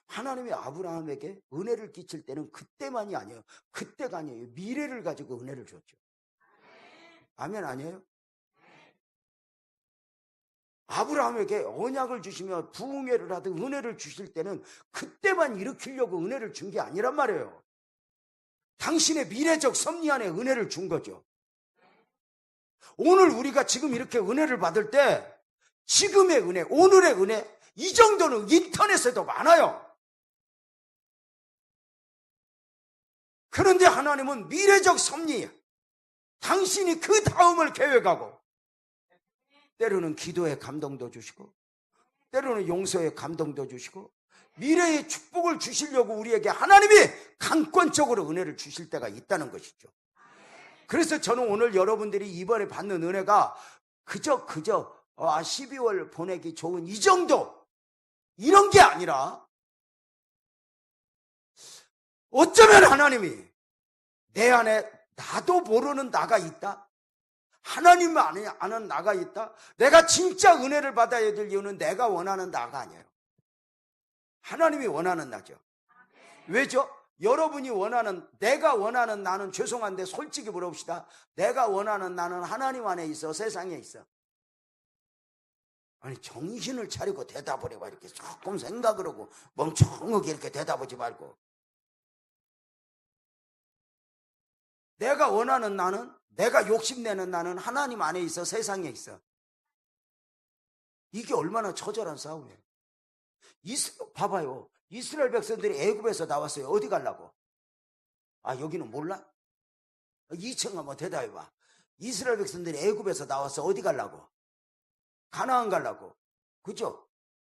하나님이 아브라함에게 은혜를 끼칠 때는 그때만이 아니에요. 그때가 아니에요. 미래를 가지고 은혜를 줬죠. 아멘 아니에요? 아브라함에게 언약을 주시며 부흥회를 하든 은혜를 주실 때는 그때만 일으키려고 은혜를 준 게 아니란 말이에요. 당신의 미래적 섭리 안에 은혜를 준 거죠. 오늘 우리가 지금 이렇게 은혜를 받을 때 지금의 은혜, 오늘의 은혜 이 정도는 인터넷에도 많아요. 그런데 하나님은 미래적 섭리, 당신이 그 다음을 계획하고 때로는 기도의 감동도 주시고 때로는 용서의 감동도 주시고 미래의 축복을 주시려고 우리에게 하나님이 강권적으로 은혜를 주실 때가 있다는 것이죠. 그래서 저는 오늘 여러분들이 이번에 받는 은혜가 그저 12월 보내기 좋은 이 정도 이런 게 아니라 어쩌면 하나님이 내 안에 나도 모르는 나가 있다. 하나님 안에 아는 나가 있다. 내가 진짜 은혜를 받아야 될 이유는 내가 원하는 나가 아니에요. 하나님이 원하는 나죠. 왜죠? 여러분이 원하는 내가 원하는 나는 죄송한데 솔직히 물어봅시다. 내가 원하는 나는 하나님 안에 있어 세상에 있어? 아니 정신을 차리고 대답을 해봐. 이렇게 조금 생각을 하고 멍청하게 이렇게 대답하지 말고 내가 원하는 나는 내가 욕심내는 나는 하나님 안에 있어 세상에 있어. 이게 얼마나 처절한 싸움이에요. 봐봐요. 이스라엘 백성들이 애굽에서 나왔어요. 어디 가려고? 아 여기는 몰라? 2층 한번 대답해봐. 이스라엘 백성들이 애굽에서 나와서 어디 가려고? 가나안 가려고. 그죠?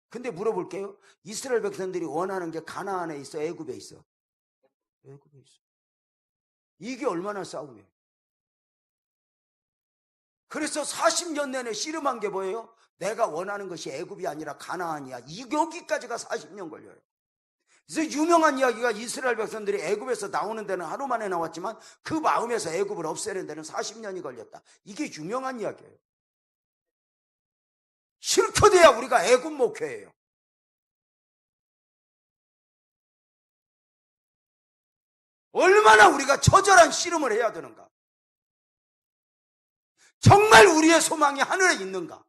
근데 물어볼게요. 이스라엘 백성들이 원하는 게 가나안에 있어, 애굽에 있어? 애굽에 있어. 이게 얼마나 싸움이에요. 그래서 40년 내내 씨름한 게 뭐예요? 내가 원하는 것이 애굽이 아니라 가나안이야. 여기까지가 40년 걸려요. 그래서 유명한 이야기가 이스라엘 백성들이 애굽에서 나오는 데는 하루 만에 나왔지만 그 마음에서 애굽을 없애는 데는 40년이 걸렸다. 이게 유명한 이야기예요. 실컷해야 우리가 애굽 목회예요. 얼마나 우리가 처절한 씨름을 해야 되는가? 정말 우리의 소망이 하늘에 있는가?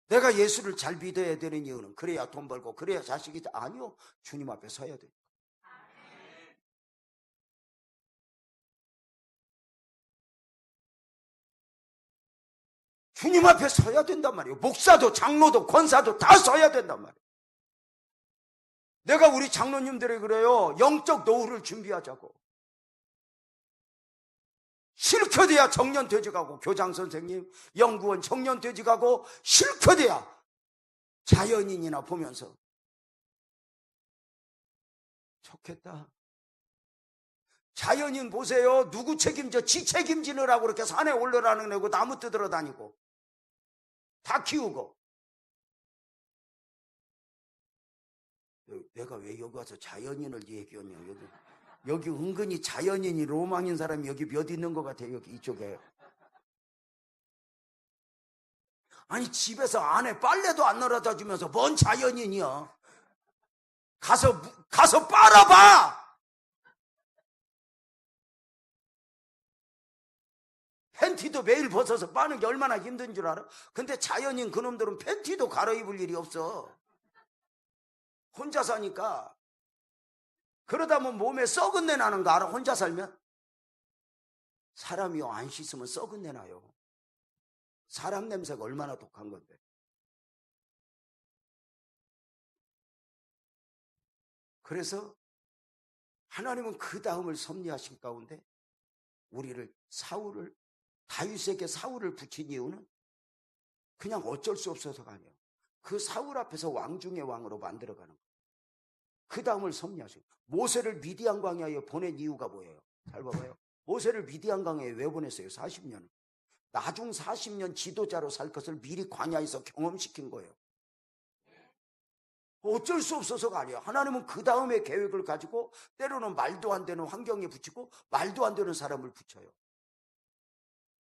내가 예수를 잘 믿어야 되는 이유는 그래야 돈 벌고 그래야 자식이 아니요. 주님 앞에 서야 돼요. 주님 앞에 서야 된단 말이에요. 목사도 장로도 권사도 다 서야 된단 말이에요. 내가 우리 장로님들이 그래요. 영적 노후를 준비하자고. 실컷해야 청년 돼지가고 교장 선생님, 연구원 청년 돼지가고 실컷해야 자연인이나 보면서 좋겠다. 자연인 보세요. 누구 책임져? 지 책임지느라고 그렇게 산에 올라가는 애고 나무 뜯으러 다니고 다 키우고. 내가 왜 여기 와서 자연인을 얘기하냐. 여기 은근히 자연인이 로망인 사람이 여기 몇 있는 것 같아요. 여기 이쪽에. 아니 집에서 아내 빨래도 안 널어다 주면서 뭔 자연인이야. 가서 빨아봐. 팬티도 매일 벗어서 빠는 게 얼마나 힘든 줄 알아? 근데 자연인 그놈들은 팬티도 갈아입을 일이 없어. 혼자 사니까. 그러다 보면 몸에 썩은 내 나는 거 알아? 혼자 살면? 사람이요 안 씻으면 썩은 내 나요. 사람 냄새가 얼마나 독한 건데. 그래서 하나님은 그 다음을 섭리하신 가운데 우리를 다윗에게 사울을 붙인 이유는 그냥 어쩔 수 없어서가 아니에요. 그 사울 앞에서 왕 중의 왕으로 만들어가는 거예요. 그 다음을 섭리하신 거예요. 모세를 미디안 광야에 보낸 이유가 뭐예요? 잘 봐봐요. 모세를 미디안 광야에 왜 보냈어요? 40년. 나중 40년 지도자로 살 것을 미리 광야에서 경험시킨 거예요. 어쩔 수 없어서가 아니에요. 하나님은 그 다음에 계획을 가지고 때로는 말도 안 되는 환경에 붙이고 말도 안 되는 사람을 붙여요.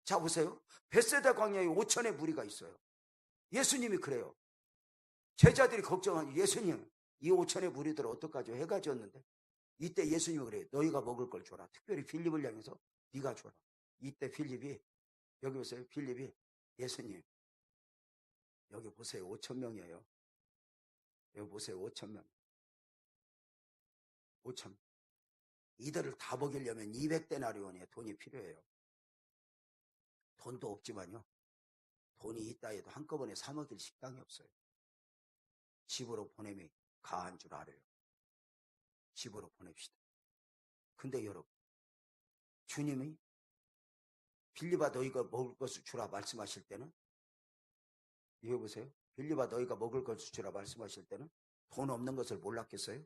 자 보세요. 벳세다 광야에 5천의 무리가 있어요. 예수님이 그래요. 제자들이 걱정하니 예수님 이 5천의 무리들을 어떡하죠? 해가 졌는데 이때 예수님이 그래요. 너희가 먹을 걸 줘라. 특별히 필립을 향해서 네가 줘라. 이때 필립이 여기 보세요. 필립이 예수님 여기 보세요. 5천 명이에요. 여기 보세요. 5천 명. 5천. 이들을 다 먹이려면 200데나리온의 돈이 필요해요. 돈도 없지만요. 돈이 있다 해도 한꺼번에 사 먹일 식당이 없어요. 집으로 보내면 가한 줄 알아요. 집으로 보냅시다. 근데 여러분, 주님이 빌립아 너희가 먹을 것을 주라 말씀하실 때는 이거 보세요. 빌립아 너희가 먹을 것을 주라 말씀하실 때는 돈 없는 것을 몰랐겠어요?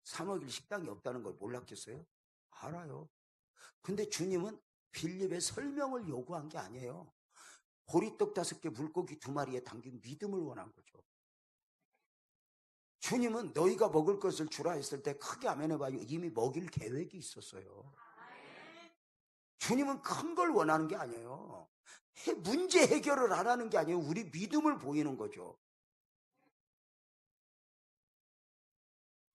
사 먹일 식당이 없다는 걸 몰랐겠어요? 알아요. 근데 주님은 빌립의 설명을 요구한 게 아니에요. 보리떡 5개 물고기 2마리에 담긴 믿음을 원한 거죠. 주님은 너희가 먹을 것을 주라 했을 때 크게 아멘해봐요. 이미 먹일 계획이 있었어요. 주님은 큰 걸 원하는 게 아니에요. 문제 해결을 하라는 게 아니에요. 우리 믿음을 보이는 거죠.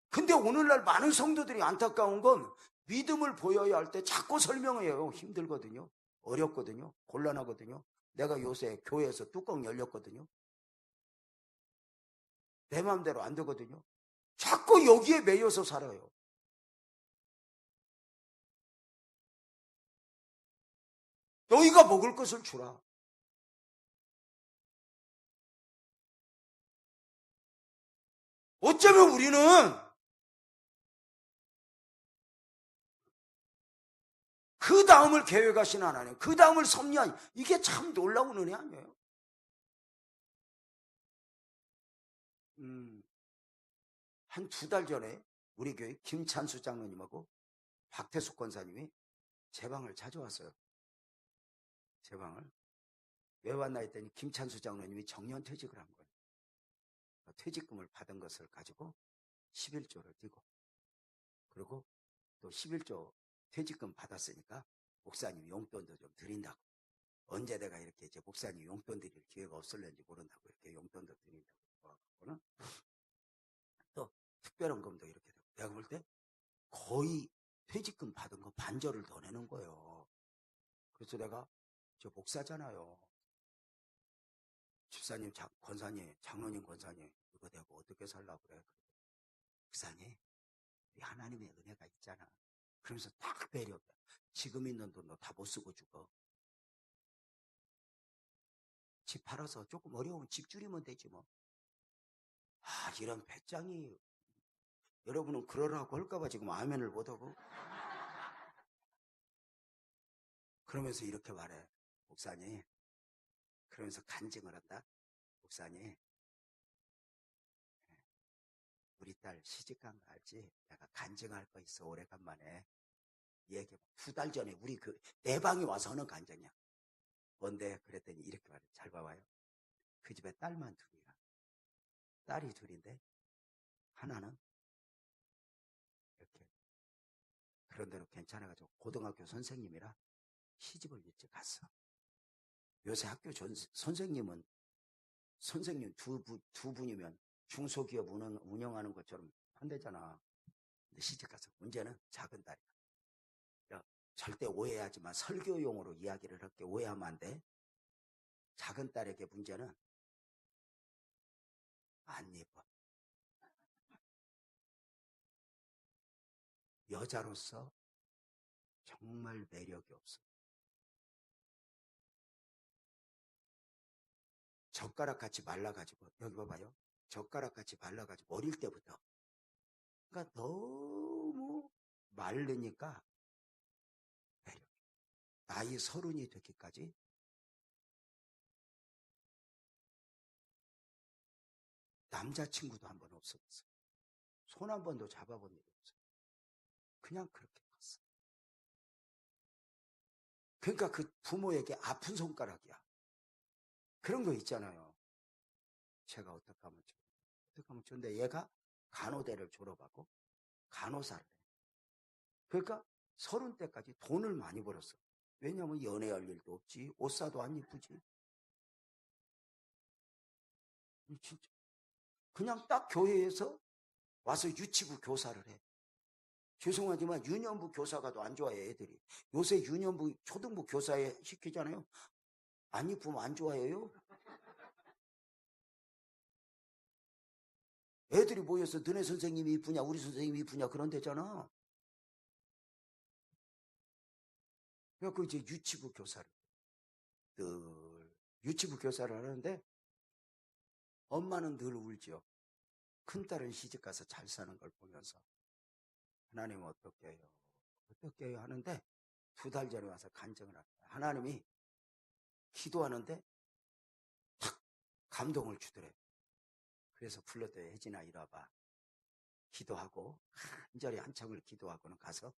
근데 오늘날 많은 성도들이 안타까운 건 믿음을 보여야 할 때 자꾸 설명해요. 힘들거든요. 어렵거든요. 곤란하거든요. 내가 요새 교회에서 뚜껑 열렸거든요. 내 마음대로 안 되거든요. 자꾸 여기에 매여서 살아요. 너희가 먹을 것을 주라. 어쩌면 우리는 그 다음을 계획하신 하나님, 그 다음을 섭리하니, 이게 참 놀라운 은혜 아니에요? 한 2달 전에 우리 교회 김찬수 장로님하고 박태숙 권사님이 제 방을 찾아왔어요. 제 방을. 왜 왔나 했더니 김찬수 장로님이 정년퇴직을 한 거예요. 퇴직금을 받은 것을 가지고 11조를 띄고, 그리고 또 11조 퇴직금 받았으니까 목사님 용돈도 좀 드린다고. 언제 내가 이렇게 이제 목사님 용돈 드릴 기회가 없을는지 모른다고 이렇게 용돈도 드린다고 해갖고는 또 특별원금도 이렇게 되고, 내가 볼 때 거의 퇴직금 받은 거 반절을 더 내는 거예요. 그래서 내가 저 목사잖아요. 집사님, 권사님, 장로님, 권사님, 이거 내가 어떻게 살라고 그래? 목사님, 우리 하나님의 은혜가 있잖아. 그러면서 딱 배려. 지금 있는 돈 너 다 못 쓰고 죽어. 집 팔아서 조금 어려우면 집 줄이면 되지 뭐. 아, 이런 배짱이. 여러분은 그러라고 할까봐 지금 아멘을 못하고. 그러면서 이렇게 말해. 목사님. 그러면서 간증을 한다. 목사님. 우리 딸 시집간 거 알지? 내가 간증할 거 있어. 오래간만에. 얘기해. 2달 전에 우리 내 방에 와서 하는 간증이야. 뭔데? 그랬더니 이렇게 말해. 잘 봐봐요. 그 집에 딸만 둘이야. 딸이 둘인데 하나는 이렇게 그런 대로 괜찮아가지고 고등학교 선생님이라 시집을 일찍 갔어. 요새 학교 선생님 두 분이면 중소기업 운영하는 것처럼 한대잖아. 근데 시집 가서 문제는 작은 딸이야. 절대 오해하지만 설교용으로 이야기를 할게. 오해하면 안 돼. 작은 딸에게 문제는 안 예뻐. 여자로서 정말 매력이 없어. 젓가락같이 말라가지고, 여기 봐봐요. 젓가락같이 말라가지고 어릴 때부터. 그러니까 너무 마르니까 매력. 나이 30이 되기까지 남자친구도 한 번 없었어. 손 한 번도 잡아본 일이 없어. 그냥 그렇게 컸어. 그러니까 그 부모에게 아픈 손가락이야. 그런 거 있잖아요. 제가 어떻게 하면 좋은데 얘가 간호대를 졸업하고 간호사를 해. 그러니까 30대까지 돈을 많이 벌었어. 왜냐하면 연애할 일도 없지. 옷 사도 안 이쁘지. 진짜. 그냥 딱 교회에서 와서 유치부 교사를 해. 죄송하지만 유년부 교사가 더 안 좋아해, 애들이. 요새 유년부, 초등부 교사에 시키잖아요. 안 이쁘면 안 좋아해요. 애들이 모여서 너네 선생님이 이쁘냐, 우리 선생님이 이쁘냐, 그런 데잖아. 그래갖고 이제 유치부 교사를 하는데 엄마는 늘 울죠. 큰딸은 시집가서 잘 사는 걸 보면서 하나님 어떻게 해요? 어떻게 해요? 하는데 2달 전에 와서 간증을 합니다. 하나님이 기도하는데 탁 감동을 주더래요. 그래서 불렀더니 혜진아 이리 와봐. 기도하고 간절히 한참을 기도하고는 가서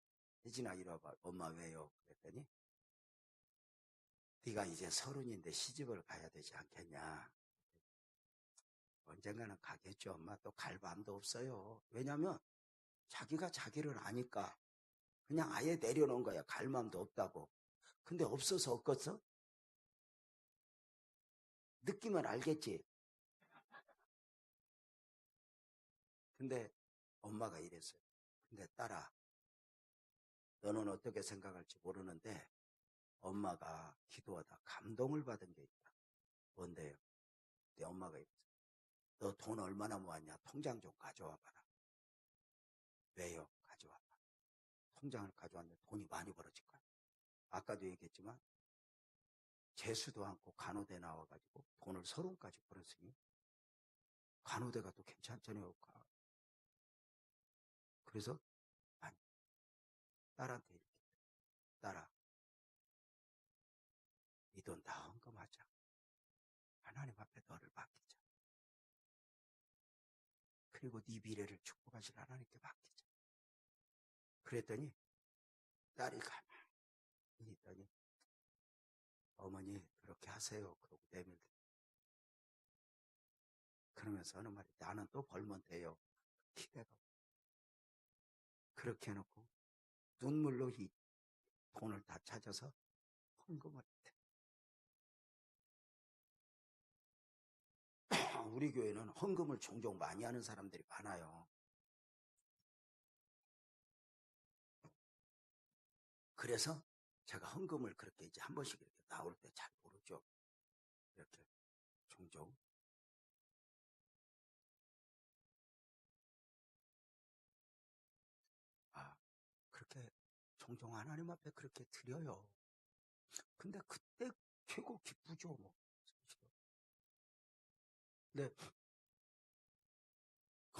혜진아 이리 와봐. 엄마 왜요? 그랬더니 네가 이제 30인데 시집을 가야 되지 않겠냐. 언젠가는 가겠죠. 엄마 또 갈 마음도 없어요. 왜냐면 자기가 자기를 아니까 그냥 아예 내려놓은 거야. 갈 마음도 없다고. 근데 없어서 없겠어? 느끼면 알겠지. 근데 엄마가 이랬어요. 근데 딸아, 너는 어떻게 생각할지 모르는데 엄마가 기도하다 감동을 받은 게 있다. 뭔데요? 내 엄마가 이랬어요. 너 돈 얼마나 모았냐? 통장 좀 가져와 봐라. 왜요? 가져와 봐. 통장을 가져왔는데 돈이 많이 벌어질 거야. 아까도 얘기했지만 재수도 않고 간호대 나와가지고 돈을 30까지 벌었으니 간호대가 또 괜찮잖아요. 그래서 아니, 딸한테 이렇게 딸아 이 돈 다 헌금하자. 하나님 앞에 너를 맡기자. 그리고 네 미래를 축복하실 하나님께 맡기자. 그랬더니 딸이 가만히 있더니 어머니 그렇게 하세요. 그러고 내밀더니 그러면서 하는 말이 나는 또 벌면 돼요. 기대가 그렇게 해놓고 눈물로 이 돈을 다 찾아서 헌금을 했대. 우리 교회는 헌금을 종종 많이 하는 사람들이 많아요. 그래서 제가 헌금을 그렇게 이제 한 번씩 이렇게 나올 때 잘 모르죠. 이렇게 종종. 그렇게 종종 하나님 앞에 그렇게 드려요. 근데 그때 최고 기쁘죠. 뭐. 근데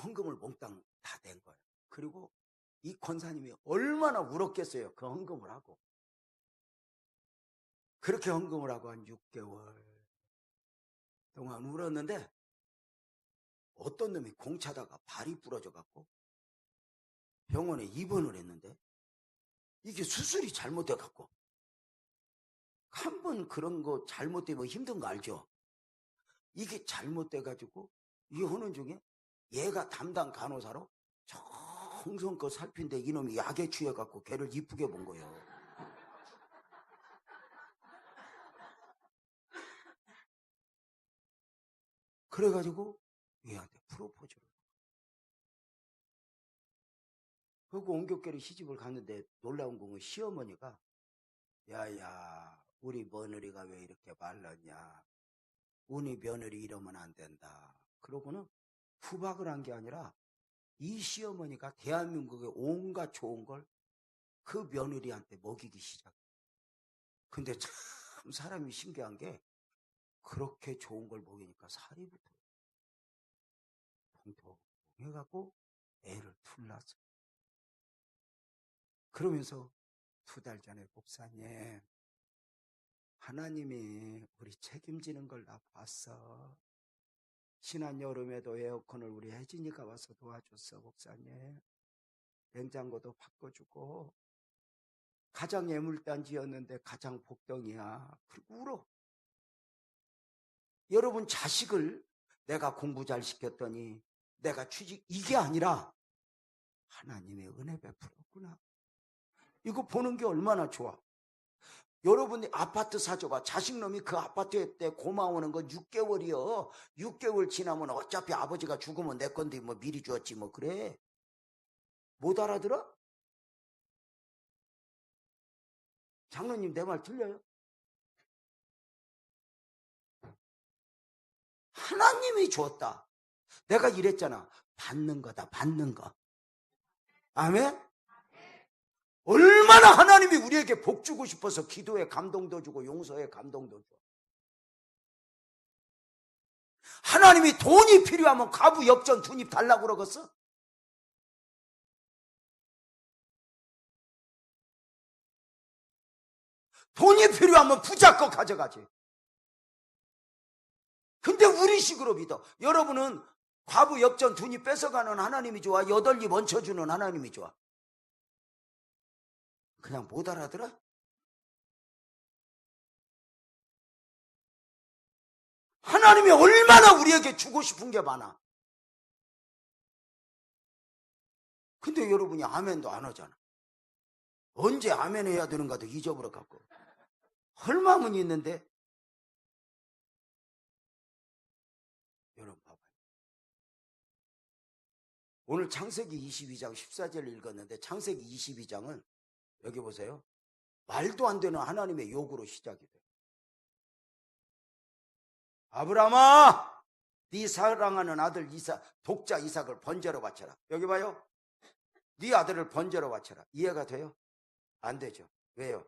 헌금을 몽땅 다 낸 거예요. 그리고 이 권사님이 얼마나 울었겠어요. 그 헌금을 하고. 그렇게 헌금을 하고 한 6개월 동안 울었는데 어떤 놈이 공차다가 발이 부러져 갖고 병원에 입원을 했는데 이게 수술이 잘못돼 갖고 한 번 그런 거 잘못되면 힘든 거 알죠? 이게 잘못돼 가지고 이 하는 중에 얘가 담당 간호사로 정성껏 살핀데 이놈이 약에 취해 갖고 걔를 이쁘게 본 거예요. 그래가지고 얘한테 프로포즈를. 그리고 옹교계로 시집을 갔는데 놀라운 건 시어머니가 야야 우리 며느리가 왜 이렇게 말랐냐. 우리 며느리 이러면 안 된다. 그러고는 후박을 한 게 아니라 이 시어머니가 대한민국의 온갖 좋은 걸 그 며느리한테 먹이기 시작해. 근데 참 사람이 신기한 게 그렇게 좋은 걸 먹이니까 살이 붙어요. 통통해갖고 애를 둘 낳았어요. 그러면서 2달 전에 목사님 하나님이 우리 책임지는 걸 나 봤어. 지난 여름에도 에어컨을 우리 혜진이가 와서 도와줬어. 목사님 냉장고도 바꿔주고 가장 애물단지였는데 가장 복덩이야. 그리고 울어. 여러분 자식을 내가 공부 잘 시켰더니 내가 취직 이게 아니라 하나님의 은혜 베풀었구나. 이거 보는 게 얼마나 좋아. 여러분이 아파트 사줘봐. 자식놈이 그 아파트에 때 고마워하는 건 6개월이요. 6개월 지나면 어차피 아버지가 죽으면 내 건데 뭐 미리 주었지 뭐 그래. 못 알아들어? 장로님 내 말 틀려요? 하나님이 줬다. 내가 이랬잖아. 받는 거다. 받는 거. 아멘? 얼마나 하나님이 우리에게 복 주고 싶어서 기도에 감동도 주고 용서에 감동도 줘. 하나님이 돈이 필요하면 가부 역전 두입 달라고 그러겠어? 돈이 필요하면 부자 거 가져가지. 근데 우리 식으로 믿어. 여러분은 과부 역전 두입 뺏어가는 하나님이 좋아? 8입 얹혀주는 하나님이 좋아? 그냥 못 알아들어? 하나님이 얼마나 우리에게 주고 싶은 게 많아. 근데 여러분이 아멘도 안 하잖아. 언제 아멘 해야 되는가도 잊어버려 갖고. 헐마음은 있는데 여러분 봐봐요. 오늘 창세기 22장 14절 읽었는데 창세기 22장은 여기 보세요. 말도 안 되는 하나님의 요구로 시작이 돼요. 아브라함아, 네 사랑하는 아들 독자 이삭을 번제로 바쳐라. 여기 봐요. 네 아들을 번제로 바쳐라. 이해가 돼요? 안 되죠. 왜요?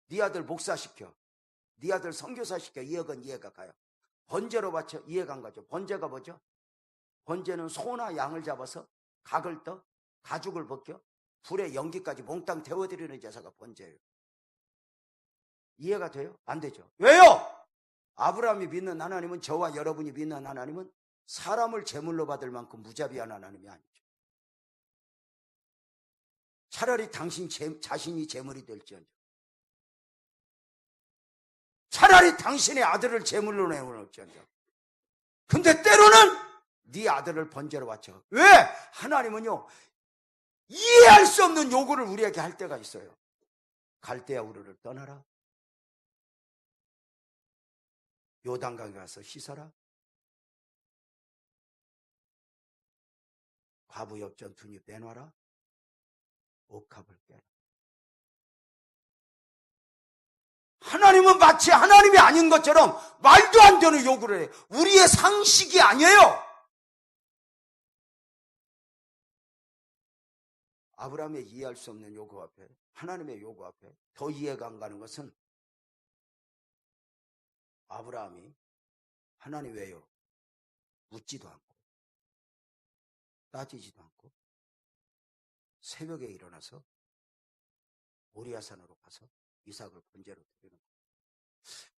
네 아들 목사시켜. 네 아들 선교사시켜. 이해가 가요. 번제로 바쳐. 이해가 안 가죠. 번제가 뭐죠? 번제는 소나 양을 잡아서 각을 떠 가죽을 벗겨 불에 연기까지 몽땅 데워드리는 제사가 번제예요. 이해가 돼요? 안 되죠. 왜요? 아브라함이 믿는 하나님은, 저와 여러분이 믿는 하나님은 사람을 제물로 받을 만큼 무자비한 하나님이 아니죠. 차라리 당신 자신이 제물이 될지언정, 차라리 당신의 아들을 제물로 내어놓을지언정. 근데 때로는 네 아들을 번제로 바쳐. 왜? 하나님은요, 이해할 수 없는 요구를 우리에게 할 때가 있어요. 갈대아 우르를 떠나라, 요단강에 가서 씻어라, 과부 엽전 두 입 내놔라, 옥합을 깨라. 하나님은 마치 하나님이 아닌 것처럼 말도 안 되는 요구를 해요. 우리의 상식이 아니에요. 아브라함의 이해할 수 없는 요구 앞에, 하나님의 요구 앞에 더 이해가 안 가는 것은, 아브라함이 하나님 왜요? 묻지도 않고 따지지도 않고 새벽에 일어나서 모리아산으로 가서 이삭을 번제로 드리는 거예요.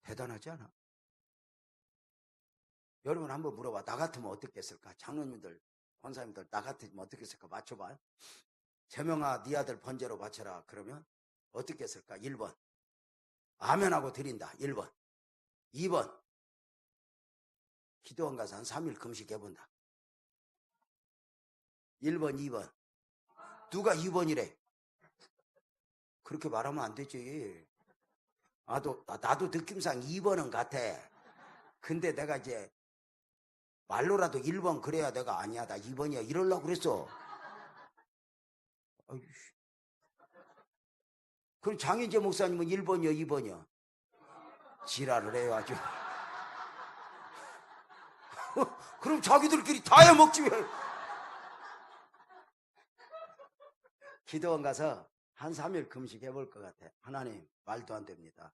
대단하지 않아? 여러분 한번 물어봐. 나 같으면 어떻게 했을까? 장로님들, 권사님들, 나 같으면 어떻게 했을까? 맞춰봐. 재명아, 네 아들 번제로 바쳐라. 그러면 어떻게 했을까? 1번, 아멘하고 드린다. 1번. 2번, 기도원 가서 한 3일 금식해본다. 1번, 2번. 누가 2번이래? 그렇게 말하면 안 되지. 나도 느낌상 2번은 같아. 근데 내가 이제 말로라도 1번 그래야 내가 아니야, 나 2번이야 이러려고 그랬어. 아유, 그럼 장인재 목사님은 1번이요 2번이요? 지랄을 해요 아주. 그럼 자기들끼리 다 해먹지 왜. 기도원 가서 한 3일 금식해볼 것 같아. 하나님, 말도 안 됩니다.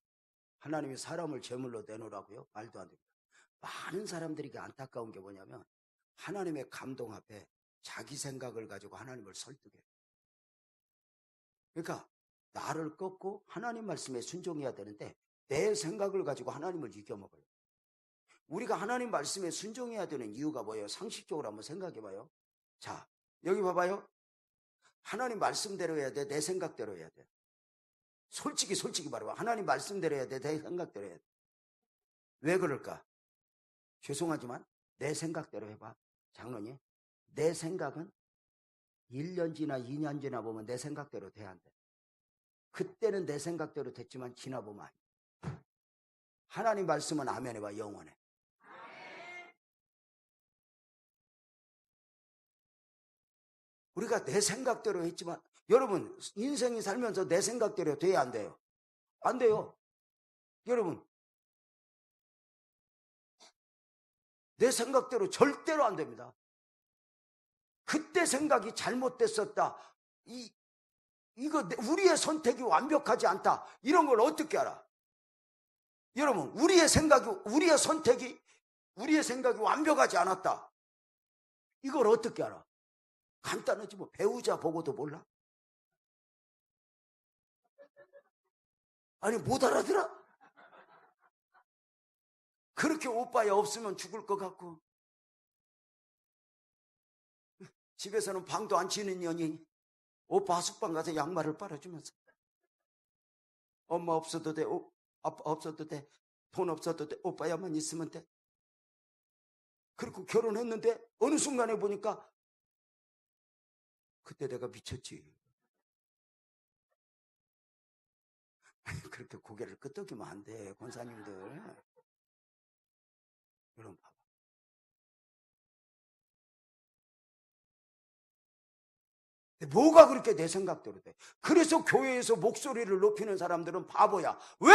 하나님이 사람을 제물로 내놓으라고요? 말도 안 됩니다. 많은 사람들에게 안타까운 게 뭐냐면, 하나님의 감동 앞에 자기 생각을 가지고 하나님을 설득해요. 그러니까 나를 꺾고 하나님 말씀에 순종해야 되는데 내 생각을 가지고 하나님을 이겨먹어요. 우리가 하나님 말씀에 순종해야 되는 이유가 뭐예요? 상식적으로 한번 생각해봐요. 자, 여기 봐봐요. 하나님 말씀대로 해야 돼? 내 생각대로 해야 돼? 솔직히 말해봐. 하나님 말씀대로 해야 돼? 내 생각대로 해야 돼? 왜 그럴까? 죄송하지만 내 생각대로 해봐. 장로님, 내 생각은 1년 지나 2년 지나 보면 내 생각대로 돼야 안 돼. 그때는 내 생각대로 됐지만 지나보면 아니야. 하나님 말씀은 아멘 해봐. 영원해. 우리가 내 생각대로 했지만, 여러분 인생이 살면서 내 생각대로 돼야 안 돼요? 안 돼요. 여러분, 내 생각대로 절대로 안 됩니다. 그때 생각이 잘못됐었다, 이거 우리의 선택이 완벽하지 않다, 이런 걸 어떻게 알아? 여러분, 우리의 선택이, 우리의 생각이 완벽하지 않았다, 이걸 어떻게 알아? 간단하지 뭐. 배우자 보고도 몰라? 아니, 못 알아들어? 그렇게 오빠야 없으면 죽을 것 같고, 집에서는 방도 안 치는 년이 오빠 하숙방 가서 양말을 빨아주면서, 엄마 없어도 돼, 아빠 없어도 돼, 돈 없어도 돼, 오빠야만 있으면 돼. 그리고 결혼했는데 어느 순간에 보니까 그때 내가 미쳤지. 그렇게 고개를 끄덕이면 안 돼, 권사님들. 여러분 봐봐. 뭐가 그렇게 내 생각대로 돼? 그래서 교회에서 목소리를 높이는 사람들은 바보야. 왜?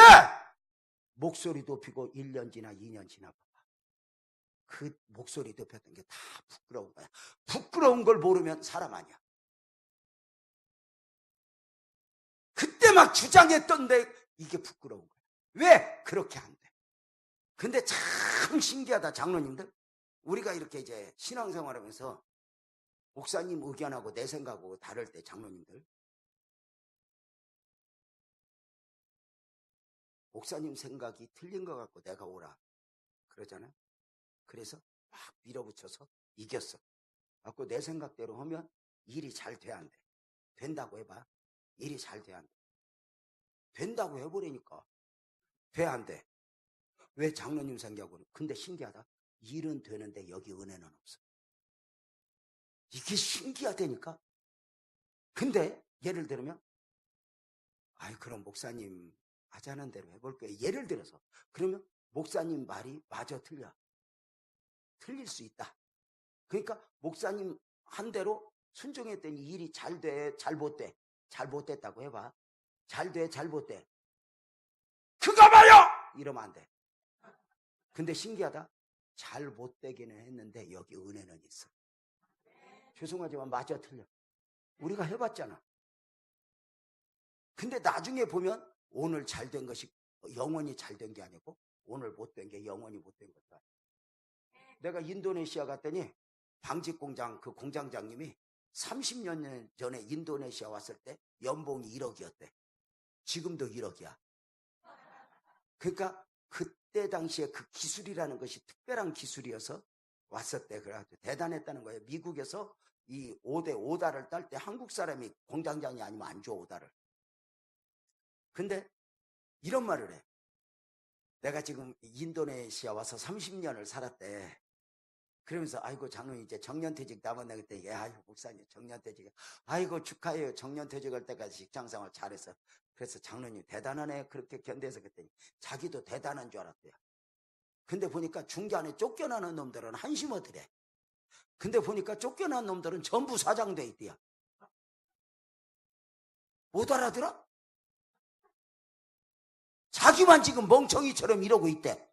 목소리 높이고 1년 지나 2년 지나 봐봐. 그 목소리 높였던 게 다 부끄러운 거야. 부끄러운 걸 모르면 사람 아니야. 그때 막 주장했던데 이게 부끄러운 거야. 왜? 그렇게 안 돼. 근데 참 신기하다, 장로님들. 우리가 이렇게 이제 신앙생활하면서 목사님 의견하고 내 생각하고 다를 때, 장로님들, 목사님 생각이 틀린 것 같고 내가 오라 그러잖아요. 그래서 막 밀어붙여서 이겼어. 갖고 내 생각대로 하면 일이 잘 돼 안 돼? 된다고 해봐. 일이 잘 돼 안 돼? 된다고 해버리니까 돼 안 돼? 왜 장로님 생각으로? 근데 신기하다. 일은 되는데 여기 은혜는 없어. 이게 신기하다니까. 근데 예를 들면 아이 그럼 목사님 하자는 대로 해볼게요. 예를 들어서 그러면 목사님 말이 맞아 틀려? 틀릴 수 있다. 그러니까 목사님 한 대로 순종했더니 일이 잘 돼, 잘 못 돼? 잘 못 됐다고 해봐. 잘 돼, 잘 못 돼? 그거 봐요! 이러면 안 돼. 근데 신기하다. 잘 못 되기는 했는데 여기 은혜는 있어. 죄송하지만 맞아 틀려. 우리가 해봤잖아. 근데 나중에 보면 오늘 잘 된 것이 영원히 잘 된 게 아니고 오늘 못 된 게 영원히 못 된 것도 아니야. 내가 인도네시아 갔더니 방직 공장 그 공장장님이 30년 전에 인도네시아 왔을 때 연봉이 1억이었대. 지금도 1억이야. 그러니까 그때 당시에 그 기술이라는 것이 특별한 기술이어서 왔었대. 그래가지고 대단했다는 거예요. 미국에서 이 5대 5달을 딸 때 한국 사람이 공장장이 아니면 안 줘 5달을. 근데 이런 말을 해. 내가 지금 인도네시아 와서 30년을 살았대. 그러면서 아이고 장로님 이제 정년퇴직 남았네 그때 아이고 목사님 정년퇴직 아이고 축하해요 정년퇴직할 때까지 직장생활 잘했어. 그래서 장로님 대단하네 그렇게 견뎌서 그랬더니 자기도 대단한 줄 알았대요. 근데 보니까 중간에 쫓겨나는 놈들은 한심하더래. 근데 보니까 쫓겨난 놈들은 전부 사장돼 있대요. 못 알아들어? 자기만 지금 멍청이처럼 이러고 있대.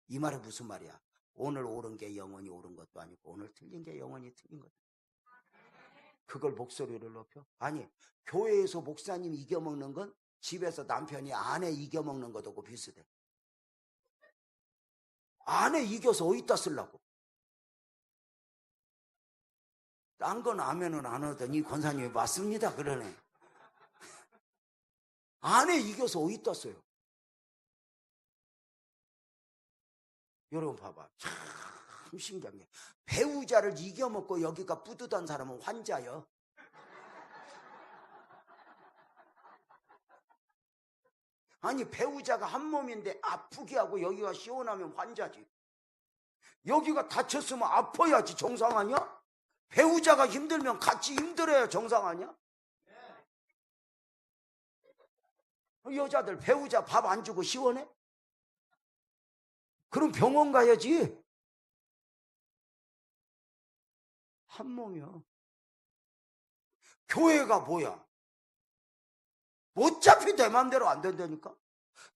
이 말은 무슨 말이야? 오늘 옳은 게 영원히 옳은 것도 아니고 오늘 틀린 게 영원히 틀린 것도 아니고. 그걸 목소리를 높여? 아니 교회에서 목사님 이겨먹는 건 집에서 남편이 아내 이겨먹는 것하고 비슷해. 아내 이겨서 어디다 쓰려고? 딴 건 아멘은 안 하더니 권사님이 맞습니다 그러네. 아내 이겨서 어디다 써요? 여러분 봐봐. 참 신기한 게 배우자를 이겨먹고 여기가 뿌듯한 사람은 환자요. 아니 배우자가 한 몸인데 아프게 하고 여기가 시원하면 환자지. 여기가 다쳤으면 아파야지 정상 아니야? 배우자가 힘들면 같이 힘들어야 정상 아니야? 여자들 배우자 밥 안 주고 시원해? 그럼 병원 가야지. 한 몸이야. 교회가 뭐야? 어차피 내 맘대로 안 된다니까.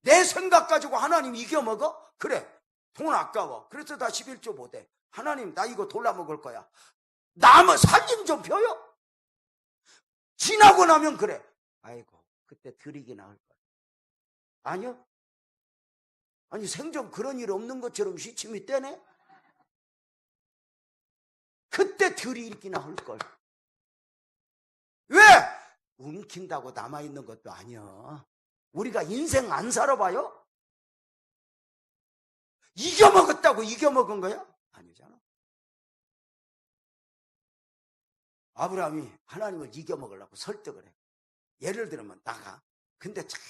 내 생각 가지고 하나님 이겨먹어? 그래 돈 아까워. 그래서 다 11조 못해. 하나님 나 이거 돌려먹을 거야. 남은 살림 좀 펴요? 지나고 나면 그래. 아이고 그때 드리기 나을 거야. 아니요? 아니 생전 그런 일 없는 것처럼 시침이 떼네? 그때 드리기 나을 걸. 왜? 움킨다고 남아있는 것도 아니야. 우리가 인생 안 살아봐요? 이겨먹었다고 이겨먹은 거야? 아니잖아. 아브라함이 하나님을 이겨먹으려고 설득을 해. 예를 들면 나가. 근데 참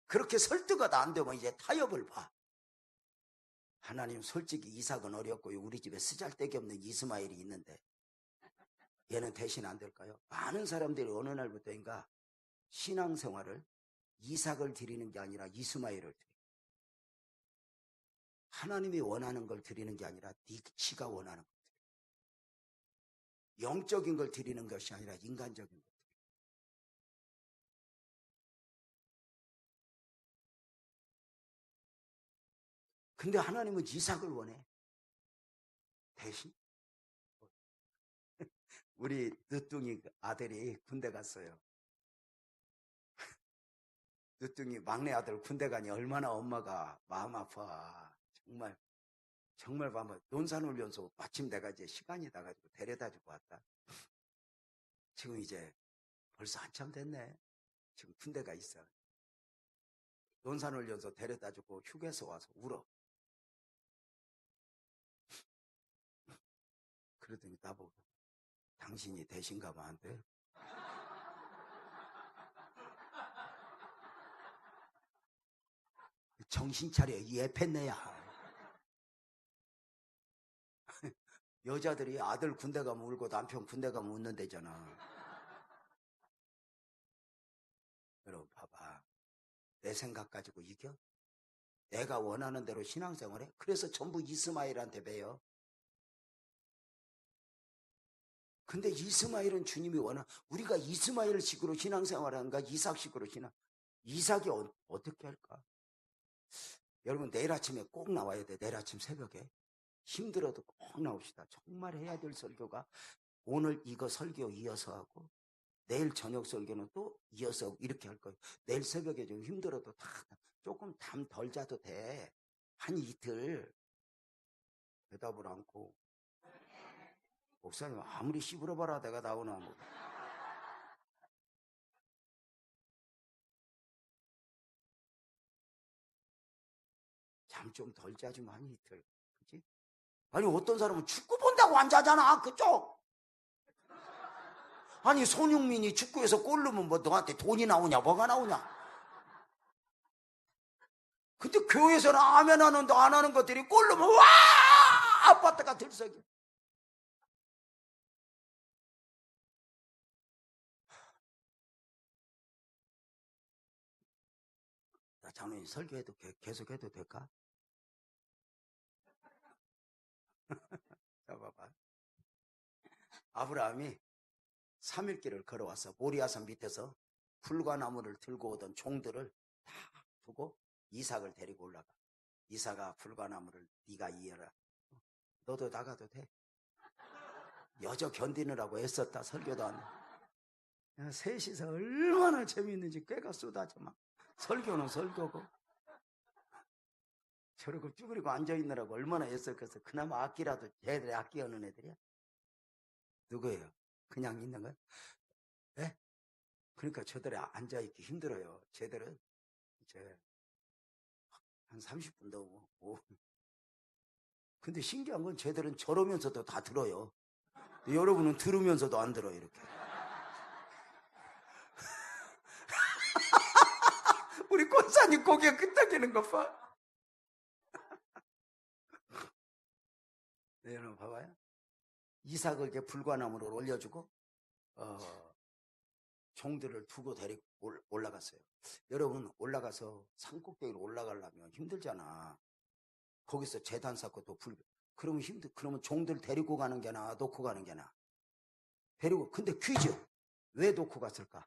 그렇게 설득하다 안 되면 이제 타협을 봐. 하나님 솔직히 이삭은 어렵고 우리 집에 쓰잘데기 없는 이스마엘이 있는데 얘는 대신 안 될까요? 많은 사람들이 어느 날부터인가 신앙생활을 이삭을 드리는 게 아니라 이스마엘을 드려. 하나님이 원하는 걸 드리는 게 아니라 지가 원하는 걸 드려. 영적인 걸 드리는 것이 아니라 인간적인 걸 드려. 근데 하나님은 이삭을 원해. 대신 우리 늦둥이 아들이 군대 갔어요. 늦둥이 막내 아들 군대 가니 얼마나 엄마가 마음 아파. 정말 봐봐. 논산훈련소 마침 내가 이제 시간이 나가지고 데려다 주고 왔다. 지금 이제 벌써 한참 됐네. 지금 군대가 있어. 논산훈련소 데려다주고 휴게소 와서 울어. 그러더니 나보고 당신이 대신가면 안 돼? 정신 차려, 이 애패내야. 여자들이 아들 군대 가면 울고 남편 군대 가면 웃는다잖아. 여러분 봐봐. 내 생각 가지고 이겨? 내가 원하는 대로 신앙생활해? 그래서 전부 이스마엘한테 배요. 근데 이스마엘은 주님이 우리가 이스마엘식으로 신앙생활하는가 이삭식으로 이삭이 어떻게 할까? 여러분 내일 아침에 꼭 나와야 돼. 내일 아침 새벽에. 힘들어도 꼭 나옵시다. 정말 해야 될 설교가 오늘 이거 설교 이어서 하고 내일 저녁 설교는 또 이어서 하고 이렇게 할 거예요. 내일 새벽에 좀 힘들어도 다 조금 잠 덜 자도 돼. 한 이틀. 대답을 않고 목사님 아무리 씹으러봐라 내가 나오나 뭐. 잠 좀 덜 자주면 한 이틀. 그치? 아니 어떤 사람은 축구 본다고 안 자잖아. 그쪽. 아니 손흥민이 축구에서 골 넣으면 뭐 너한테 돈이 나오냐 뭐가 나오냐. 근데 교회에서는 아멘 하는데 안 하는 것들이 골 넣으면 와 아파트가 들썩여. 나 장로님 설교해도 계속 해도 될까? 자 봐봐. 아브라함이 3일길을 걸어와서 모리아산 밑에서 불과나무를 들고 오던 종들을 다 두고 이삭을 데리고 올라가. 이삭아 불과나무를 네가 이어라. 너도 나가도 돼. 여저 견디느라고 애썼다. 설교도 안 해. 셋이서 얼마나 재미있는지 꾀가 쏟아져 막. 설교는 설교고 저러고 쭈그리고 앉아있느라고 얼마나 애썼겠어. 그나마 악기라도 쟤들이 악기 하는 애들이야. 누구예요? 그냥 있는 거야? 네? 그러니까 저들이 앉아있기 힘들어요. 쟤들은 이제 한 30분 넘고. 근데 신기한 건 쟤들은 저러면서도 다 들어요. 여러분은 들으면서도 안 들어요. 이렇게. 우리 권사님 고개 끄덕이는 것 봐. 네, 여러분 봐봐요. 이삭을 이렇게 불과나무를 올려주고 종들을 두고 데리고 올라갔어요. 여러분 올라가서 산꼭대기로 올라가려면 힘들잖아. 거기서 제단 쌓고 또 그러면 그러면 종들 데리고 가는 게 나아 놓고 가는 게 나아? 데리고. 근데 퀴즈. 왜 놓고 갔을까?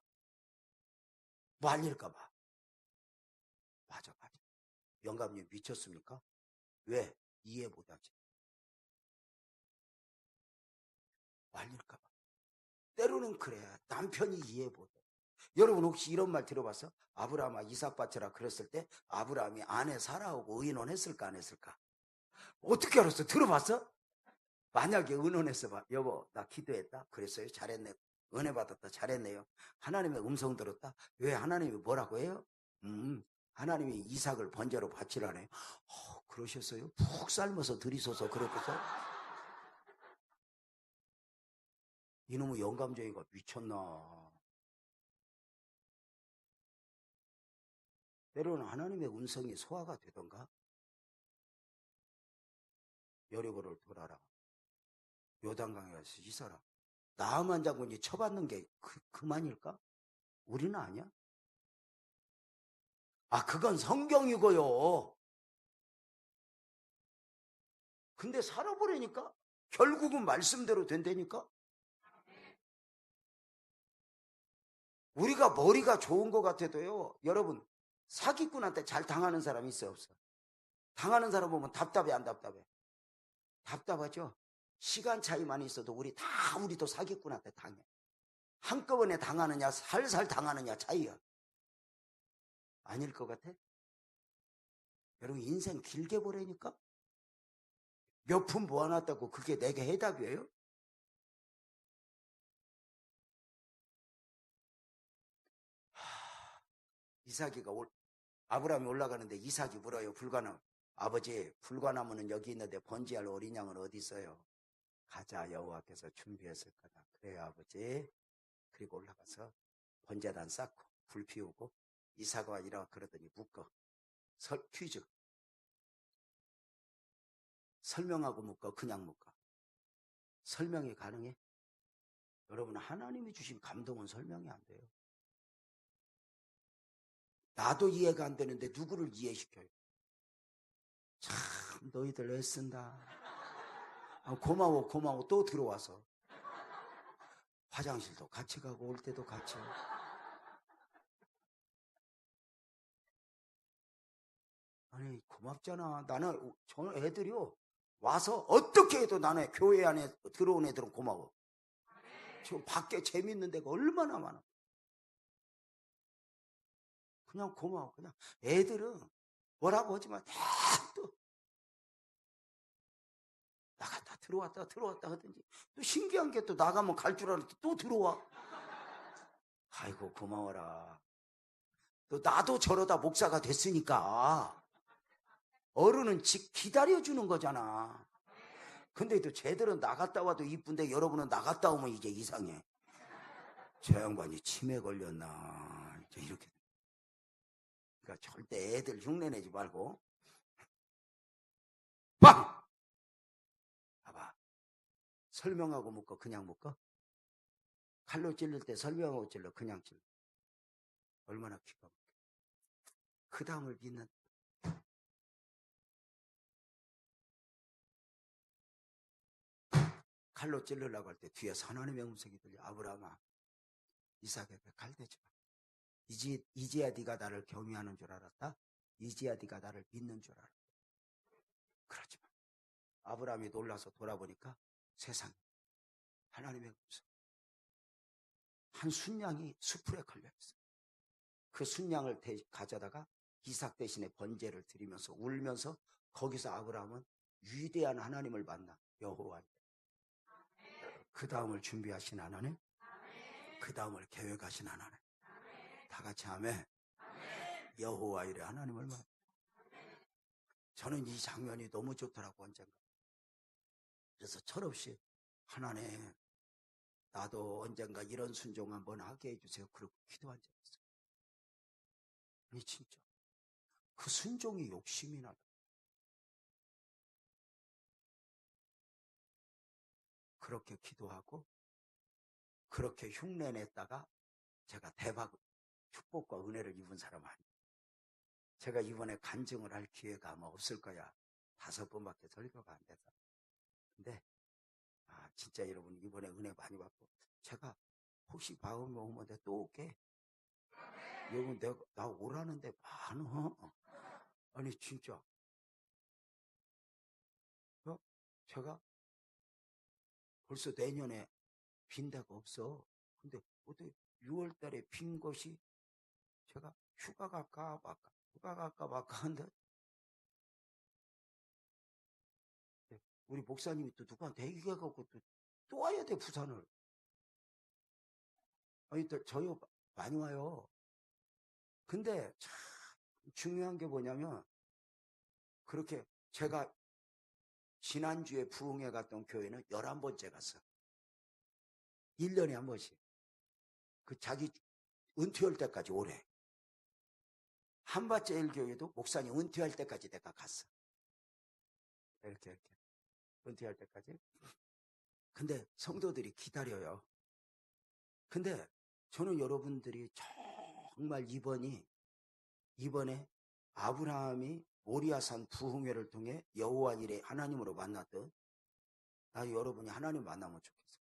말릴까 봐. 맞아. 영감님 미쳤습니까? 왜? 이해 못하지. 말릴까 봐. 때로는 그래. 남편이 이해 못해. 여러분 혹시 이런 말 들어봤어? 아브라함아 이삭 바쳐라 그랬을 때 아브라함이 아내 사라하고 의논했을까 안 했을까? 어떻게 알았어? 들어봤어? 만약에 의논했어 봐. 여보 나 기도했다. 그랬어요? 잘했네. 은혜 받았다. 잘했네요. 하나님의 음성 들었다. 왜 하나님이 뭐라고 해요? 하나님이 이삭을 번제로 바치라네. 그러셨어요? 푹 삶아서 들이소서 그랬겠어? 이놈의 영감쟁이가 미쳤나. 때로는 하나님의 음성이 소화가 되던가. 여리고를 돌아라. 요단강에 가서 씻어라. 나만 장군이 쳐받는 게 그만일까? 우리는 아니야? 그건 성경이고요. 근데 살아보려니까 결국은 말씀대로 된다니까? 우리가 머리가 좋은 것 같아도요. 여러분 사기꾼한테 잘 당하는 사람이 있어 없어? 당하는 사람 보면 답답해 안 답답해? 답답하죠? 시간 차이만 있어도 우리도 사기꾼한테 당해. 한꺼번에 당하느냐 살살 당하느냐 차이야. 아닐 것 같아? 여러분 인생 길게 보라니까? 몇 푼 모아놨다고 그게 내게 해답이에요? 이삭이가 아브라함이 올라가는데 이삭이 물어요. 불가나무. 아버지, 불가나무는 여기 있는데 번제할 어린 양은 어디 있어요? 가자, 여호와께서 준비했을 거다. 그래요, 아버지. 그리고 올라가서 번제단 쌓고 불 피우고 이삭아 이라 그러더니 묶어. 퀴즈. 설명하고 묶어, 그냥 묶어. 설명이 가능해? 여러분, 하나님이 주신 감동은 설명이 안 돼요. 나도 이해가 안 되는데 누구를 이해시켜요? 참 너희들 애쓴다. 고마워 또 들어와서 화장실도 같이 가고 올 때도 같이. 아니 고맙잖아. 나는 저 애들이요 와서 어떻게 해도 나는 교회 안에 들어온 애들은 고마워. 지금 밖에 재밌는 데가 얼마나 많아. 그냥 고마워. 그냥 애들은 뭐라고 하지만 또 나갔다 들어왔다 하든지 또 신기한 게 또 나가면 갈 줄 알았는데 또 들어와. 아이고 고마워라. 또 나도 저러다 목사가 됐으니까 어른은 기다려주는 거잖아. 근데 또 쟤들은 나갔다 와도 이쁜데 여러분은 나갔다 오면 이제 이상해. 저 양반이 치매 걸렸나 이제 이렇게. 그러니까 절대 애들 흉내내지 말고 빵! 봐봐. 설명하고 묶어 그냥 묶어? 칼로 찔릴 때 설명하고 찔러 그냥 찔러. 얼마나 기가 막혀. 그 다음을 믿는. 칼로 찔르려고 할 때 뒤에서 하나님의 음성이 들려. 아브라함아 이삭에게 칼 대지 마. 이제야 네가 나를 경외하는 줄 알았다. 이제야 네가 나를 믿는 줄 알았다. 그러지 마. 아브라함이 놀라서 돌아보니까 세상에 하나님의 음성. 한 순양이 수풀에 걸려있어요. 그 순양을 가져다가 이삭 대신에 번제를 드리면서 울면서 거기서 아브라함은 위대한 하나님을 만나. 여호와. 그 다음을 준비하신 하나님, 그 다음을 계획하신 하나님. 다 같이 아멘. 여호와 이래 하나님을 만나. 저는 이 장면이 너무 좋더라고 언젠가. 그래서 철없이 하나님 나도 언젠가 이런 순종 한번 하게 해주세요. 그러고 기도한 적이 있어요. 아니 진짜 그 순종이 욕심이 나다. 그렇게 기도하고 그렇게 흉내냈다가 제가 대박 축복과 은혜를 입은 사람 아니에요. 제가 이번에 간증을 할 기회가 아마 없을 거야. 5번밖에 설교가 안 돼서. 근데 진짜 여러분 이번에 은혜 많이 받고 제가 혹시 마음이 오면 내가 또 올게. 여러분 내가 나 오라는데 많어. 아니 진짜 제가 벌써 내년에 빈 데가 없어. 근데 어떻게 6월 달에 빈 것이 제가 휴가 갈까 말까 한데 우리 목사님이 또 누구한테 얘기해갖고 또 와야 돼 부산을. 아니 또 저희 많이 와요. 근데 참 중요한 게 뭐냐면 그렇게 제가 지난주에 부흥회 갔던 교회는 11번째 갔어. 1년에 한 번씩. 그 자기 은퇴할 때까지 오래. 한밭제일 교회도 목사님 은퇴할 때까지 내가 갔어. 이렇게 은퇴할 때까지. 근데 성도들이 기다려요. 근데 저는 여러분들이 정말 이번에 아브라함이 모리아산 부흥회를 통해 여호와 이레 하나님으로 만났던 나 여러분이 하나님 만나면 좋겠어요.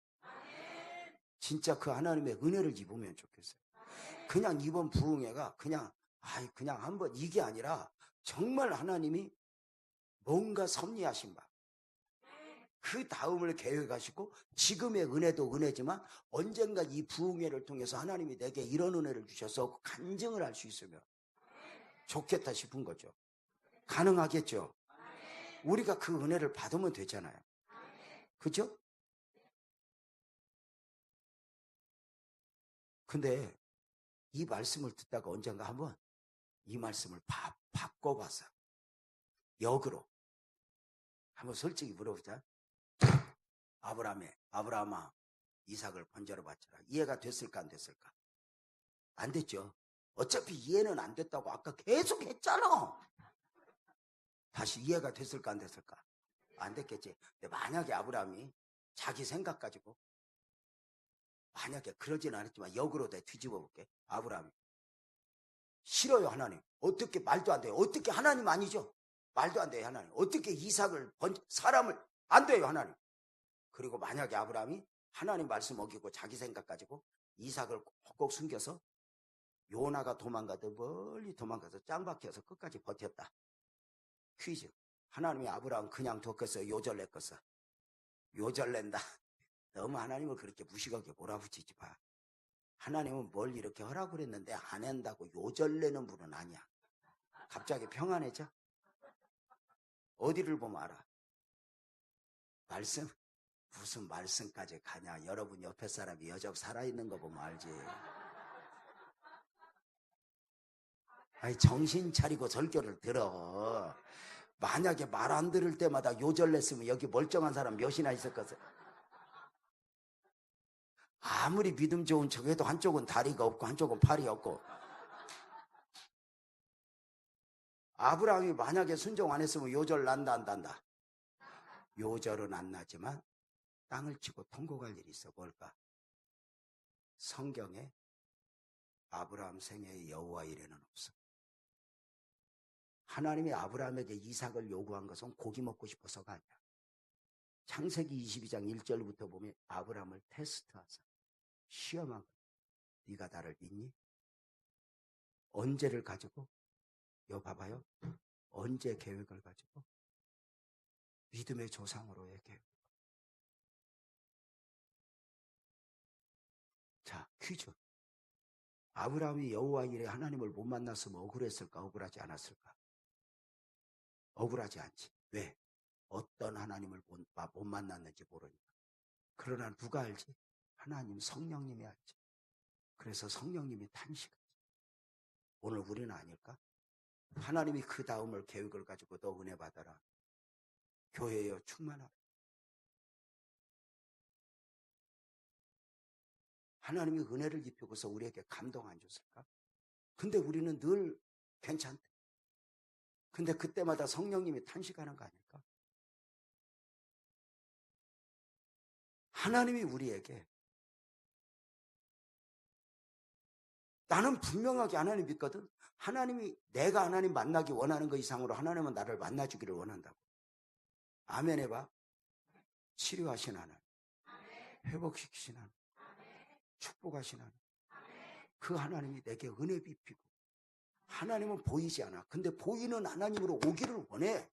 진짜 그 하나님의 은혜를 입으면 좋겠어요. 그냥 이번 부흥회가 그냥 한번 이게 아니라 정말 하나님이 뭔가 섭리하신 바. 그 다음을 계획하시고 지금의 은혜도 은혜지만 언젠가 이 부흥회를 통해서 하나님이 내게 이런 은혜를 주셔서 간증을 할 수 있으면 좋겠다 싶은 거죠. 가능하겠죠? 우리가 그 은혜를 받으면 되잖아요. 그죠? 근데 이 말씀을 듣다가 언젠가 한번 이 말씀을 바꿔봐서 역으로 한번 솔직히 물어보자. 아브라함아 이삭을 번제로 바쳐라. 이해가 됐을까 안 됐을까? 안 됐죠. 어차피 이해는 안 됐다고 아까 계속 했잖아. 다시 이해가 됐을까 안 됐을까? 안 됐겠지. 근데 만약에 아브라함이 자기 생각 가지고, 만약에 그러진 않았지만 역으로 내 뒤집어 볼게. 아브라함이 싫어요 하나님. 어떻게 말도 안 돼요. 어떻게 하나님 아니죠. 말도 안 돼요 하나님. 어떻게 이삭을 사람을 안 돼요 하나님. 그리고 만약에 아브라함이 하나님 말씀 어기고 자기 생각 가지고 이삭을 꼭꼭 숨겨서 요나가 도망가듯 멀리 도망가서 짱 박혀서 끝까지 버텼다. 퀴즈. 하나님이 아브라함 그냥 뒀겠어요? 요절냈겠어? 요절낸다. 너무 하나님을 그렇게 무식하게 몰아붙이지 마. 하나님은 뭘 이렇게 하라고 그랬는데 안 한다고 요절내는 분은 아니야. 갑자기 평안해져? 어디를 보면 알아? 말씀? 무슨 말씀까지 가냐? 여러분 옆에 사람이 여적 살아있는 거 보면 알지. 아니 정신 차리고 설교를 들어. 만약에 말 안 들을 때마다 요절냈으면 여기 멀쩡한 사람 몇이나 있었겠어요. 아무리 믿음 좋은 척해도 한쪽은 다리가 없고 한쪽은 팔이 없고. 아브라함이 만약에 순종 안 했으면 요절 난다 안 난다? 요절은 안 나지만 땅을 치고 통곡할 일이 있어. 뭘까? 성경에 아브라함 생애의 여호와 이래는 없어. 하나님이 아브라함에게 이삭을 요구한 것은 고기 먹고 싶어서가 아니야. 창세기 22장 1절부터 보면 아브라함을 테스트하사 시험한 거야. 네가 나를 믿니? 언제를 가지고? 여 봐봐요. 언제 계획을 가지고? 믿음의 조상으로의 계획. 자, 퀴즈. 아브라함이 여호와 이래 하나님을 못 만났으면 억울했을까? 억울하지 않았을까? 억울하지 않지. 왜? 어떤 하나님을 못 만났는지 모르니까. 그러나 누가 알지? 하나님 성령님이 알지. 그래서 성령님이 탄식하지. 오늘 우리는 아닐까? 하나님이 그 다음을 계획을 가지고 너 은혜 받아라. 교회여 충만하라. 하나님이 은혜를 입히고서 우리에게 감동 안 줬을까? 근데 우리는 늘 괜찮대. 근데 그때마다 성령님이 탄식하는 거 아닐까? 하나님이 우리에게 나는 분명하게 하나님 믿거든. 하나님이 내가 하나님 만나기 원하는 것 이상으로 하나님은 나를 만나주기를 원한다고. 아멘 해봐. 치료하신 하나님, 회복시키신 하나님, 축복하신 하나님. 그 하나님이 내게 은혜 비피고 하나님은 보이지 않아. 근데 보이는 하나님으로 오기를 원해.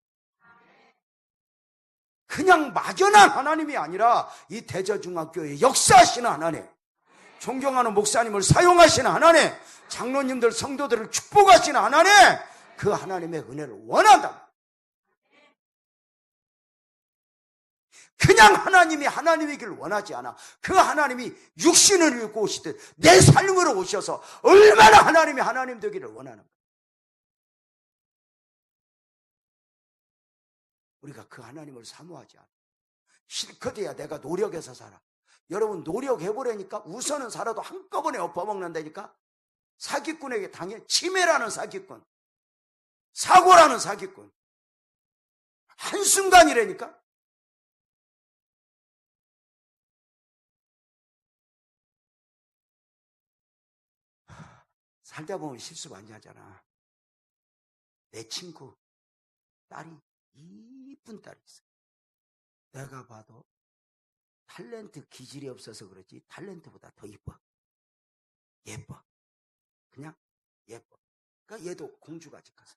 그냥 막연한 하나님이 아니라 이 대저중학교에 역사하시는 하나님, 존경하는 목사님을 사용하시는 하나님, 장로님들 성도들을 축복하시는 하나님, 그 하나님의 은혜를 원한다. 그냥 하나님이 하나님이길 원하지 않아. 그 하나님이 육신을 입고 오시듯 내 삶으로 오셔서 얼마나 하나님이 하나님 되기를 원하는 거야. 우리가 그 하나님을 사모하지 않아. 실컷해야 내가 노력해서 살아. 여러분 노력해보려니까 우선은 살아도 한꺼번에 엎어먹는다니까. 사기꾼에게 당해. 치매라는 사기꾼, 사고라는 사기꾼, 한순간이라니까. 살다 보면 실수 많이 하잖아. 내 친구 딸이 이쁜 딸이 있어. 내가 봐도 탤런트 기질이 없어서 그렇지 탤런트보다 더 이뻐. 예뻐. 그냥 예뻐. 그러니까 얘도 공주같이 커서.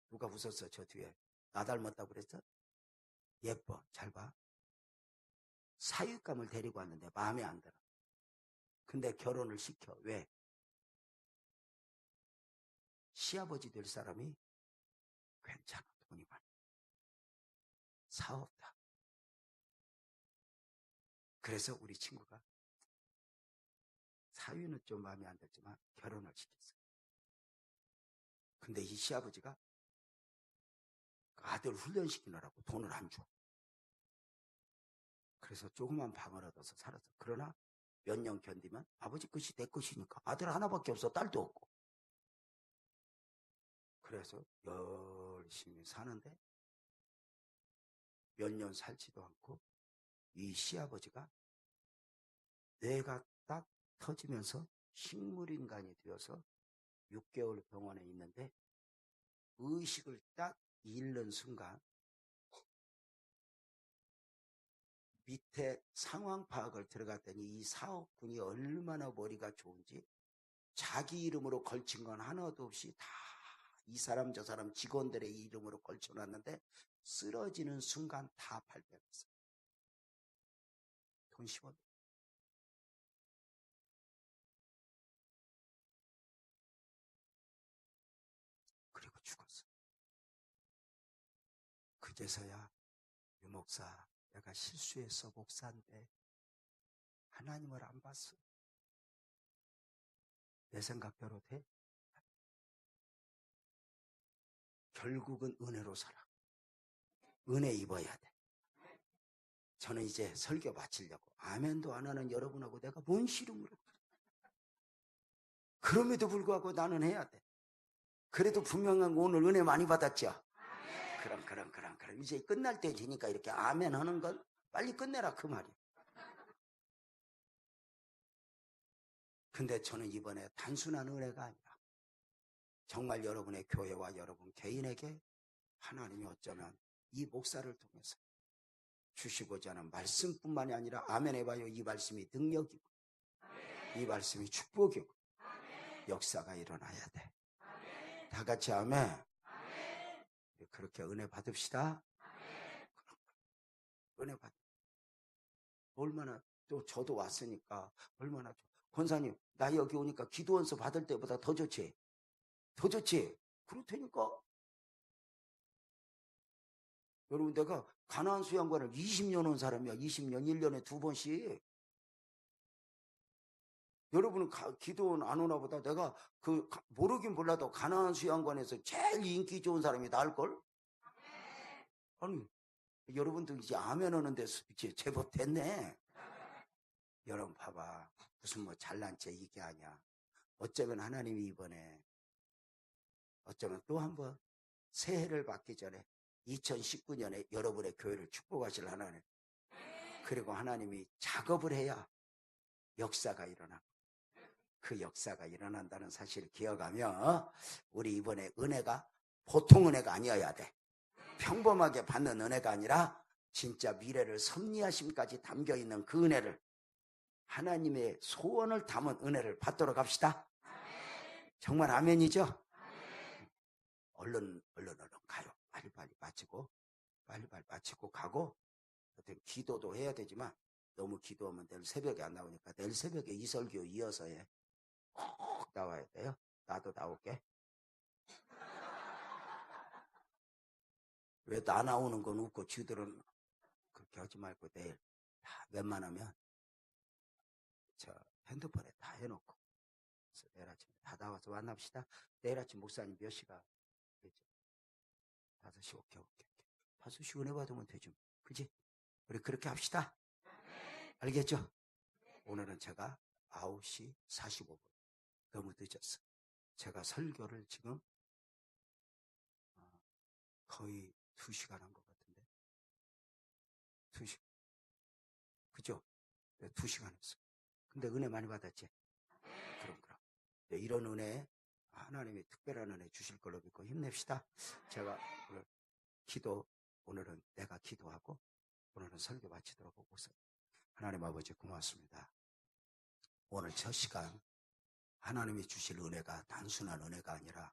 누가 웃었어 저 뒤에. 나 닮았다고 그랬어? 예뻐. 잘 봐. 사육감을 데리고 왔는데 마음에 안 들어. 근데 결혼을 시켜. 왜? 시아버지 될 사람이 괜찮아. 돈이 많아. 사업다. 그래서 우리 친구가 사위는 좀 마음에 안 들지만 결혼을 시켰어. 근데 이 시아버지가 아들 훈련시키느라고 돈을 안 줘. 그래서 조그만 방을 얻어서 살았어. 그러나 몇 년 견디면 아버지 것이 내 것이니까 아들 하나밖에 없어. 딸도 없고. 그래서 열심히 사는데 몇 년 살지도 않고 이 시아버지가 뇌가 딱 터지면서 식물인간이 되어서 6개월 병원에 있는데 의식을 딱 잃는 순간 밑에 상황 파악을 들어갔더니 이 사업군이 얼마나 머리가 좋은지 자기 이름으로 걸친 건 하나도 없이 다 이 사람 저 사람 직원들의 이름으로 걸쳐놨는데 쓰러지는 순간 다 발견했어요. 돈 10원. 그리고 죽었어. 그제서야 유 목사, 내가 실수해서 목사인데 하나님을 안 봤어. 내 생각대로 돼? 결국은 은혜로 살아. 은혜 입어야 돼. 저는 이제 설교 마치려고 아멘도 안 하는 여러분하고 내가 뭔 씨름을 해. 그럼에도 불구하고 나는 해야 돼. 그래도 분명한 거 오늘 은혜 많이 받았죠? 그럼 이제 끝날 때 되니까 이렇게 아멘 하는 건 빨리 끝내라 그 말이야. 근데 저는 이번에 단순한 은혜가 아니라 정말 여러분의 교회와 여러분 개인에게 하나님이 어쩌면 이 목사를 통해서 주시고자 하는 말씀뿐만이 아니라 아멘 해봐요. 이 말씀이 능력이고 이 말씀이 축복이고 역사가 일어나야 돼. 다 같이 아멘. 그렇게 은혜 받읍시다. 은혜 받. 얼마나 또 저도 왔으니까 얼마나 권사님 나 여기 오니까 기도원서 받을 때보다 더 좋지. 더 좋지. 그렇다니까. 여러분 내가 가나안 수양관을 20년 온 사람이야. 20년 1년에 2번씩. 여러분은 기도원 안 오나 보다. 내가 모르긴 몰라도 가나안 수양관에서 제일 인기 좋은 사람이 나을걸? 아니 여러분들 이제 아멘 하는데 이제 제법 됐네. 여러분 봐봐. 무슨 뭐 잘난 체 이게 아니야. 어쩌면 하나님이 이번에 어쩌면 또 한번 새해를 받기 전에 2019년에 여러분의 교회를 축복하실 하나님. 그리고 하나님이 작업을 해야 역사가 일어나. 그 역사가 일어난다는 사실을 기억하며 우리 이번에 은혜가 보통 은혜가 아니어야 돼. 평범하게 받는 은혜가 아니라 진짜 미래를 섭리하심까지 담겨있는 그 은혜를 하나님의 소원을 담은 은혜를 받도록 합시다. 정말 아멘이죠? 얼른 가요. 빨리빨리 마치고 가고 어떤 기도도 해야 되지만 너무 기도하면 내일 새벽에 안 나오니까 내일 새벽에 이 설교 이어서 해. 꼭 나와야 돼요. 나도 나올게. 왜 나 나오는 건 웃고 쥐들은 그렇게 하지 말고 내일 다 웬만하면 저 핸드폰에 다 해놓고 그래서 내일 아침에 다 나와서 만납시다. 내일 아침 목사님 몇 시가 되죠? 5시. 오케이. 5시 은혜 받으면 되죠. 그지? 우리 그렇게 합시다. 알겠죠? 오늘은 제가 9시 45분 너무 늦었어. 제가 설교를 지금 거의 2시간 한 것 같은데 2시간 그죠? 네, 2시간 했어. 근데 은혜 많이 받았지? 그럼 네, 이런 은혜 하나님이 특별한 은혜 주실 걸로 믿고 힘냅시다. 제가 오늘 오늘은 내가 기도하고 오늘은 설교 마치도록 하고 하나님 아버지 고맙습니다. 오늘 첫 시간 하나님이 주실 은혜가 단순한 은혜가 아니라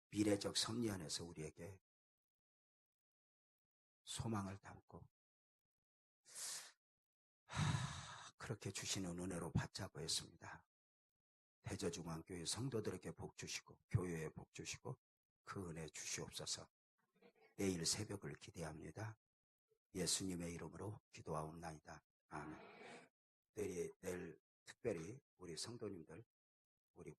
미래적 섭리 안에서 우리에게 소망을 담고 그렇게 주시는 은혜로 받자고 했습니다. 대저중앙교회 성도들에게 복 주시고 교회에 복 주시고 그 은혜 주시옵소서. 내일 새벽을 기대합니다. 예수님의 이름으로 기도하옵나이다. 아멘. 내일 특별히 우리 성도님들 우리